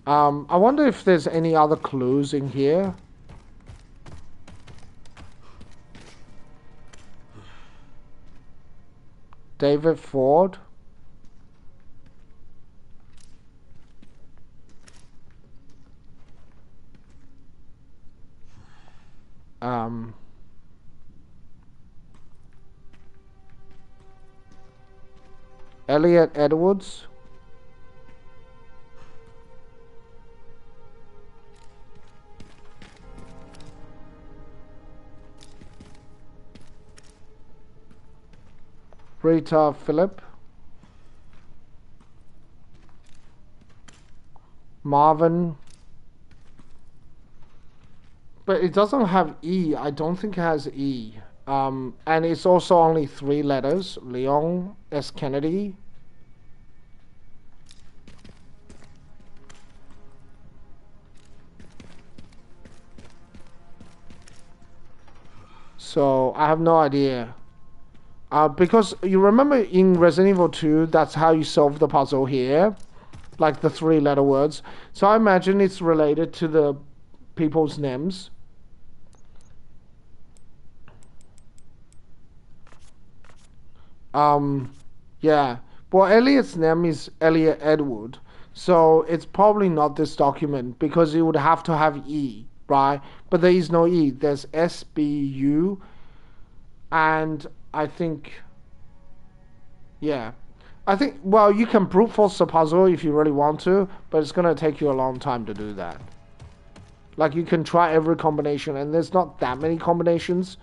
I wonder if there's any other clues in here. David Ford. Elliot Edwards. Rita Phillip. Marvin. But it doesn't have E. I don't think it has E. And it's also only 3 letters. Leon S. Kennedy. So I have no idea. Because you remember in Resident Evil 2, that's how you solve the puzzle here. Like the 3-letter words. So I imagine it's related to the people's names. Yeah. Well, Elliot's name is Elliot Edward. So it's probably not this document because it would have to have E, right? But there is no E. There's SBU. And I think, yeah. I think, well, you can brute force the puzzle if you really want to, but it's going to take you a long time to do that. Like, you can try every combination, and there's not that many combinations.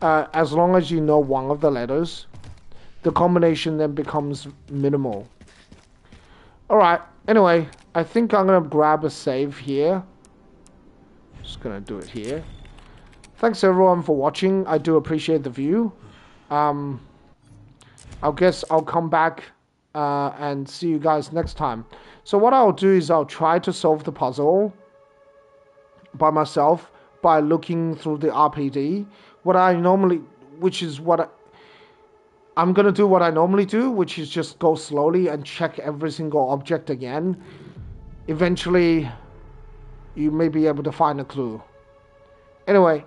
As long as you know one of the letters, the combination then becomes minimal. Alright, anyway, I think I'm going to grab a save here. Just going to do it here. Thanks everyone for watching. I do appreciate the view. I guess I'll come back and see you guys next time. So what I'll do is I'll try to solve the puzzle by myself by looking through the RPD. I'm going to do what I normally do, which is just go slowly and check every single object again. Eventually, you may be able to find a clue. Anyway,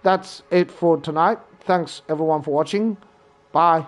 that's it for tonight. Thanks everyone for watching. Bye.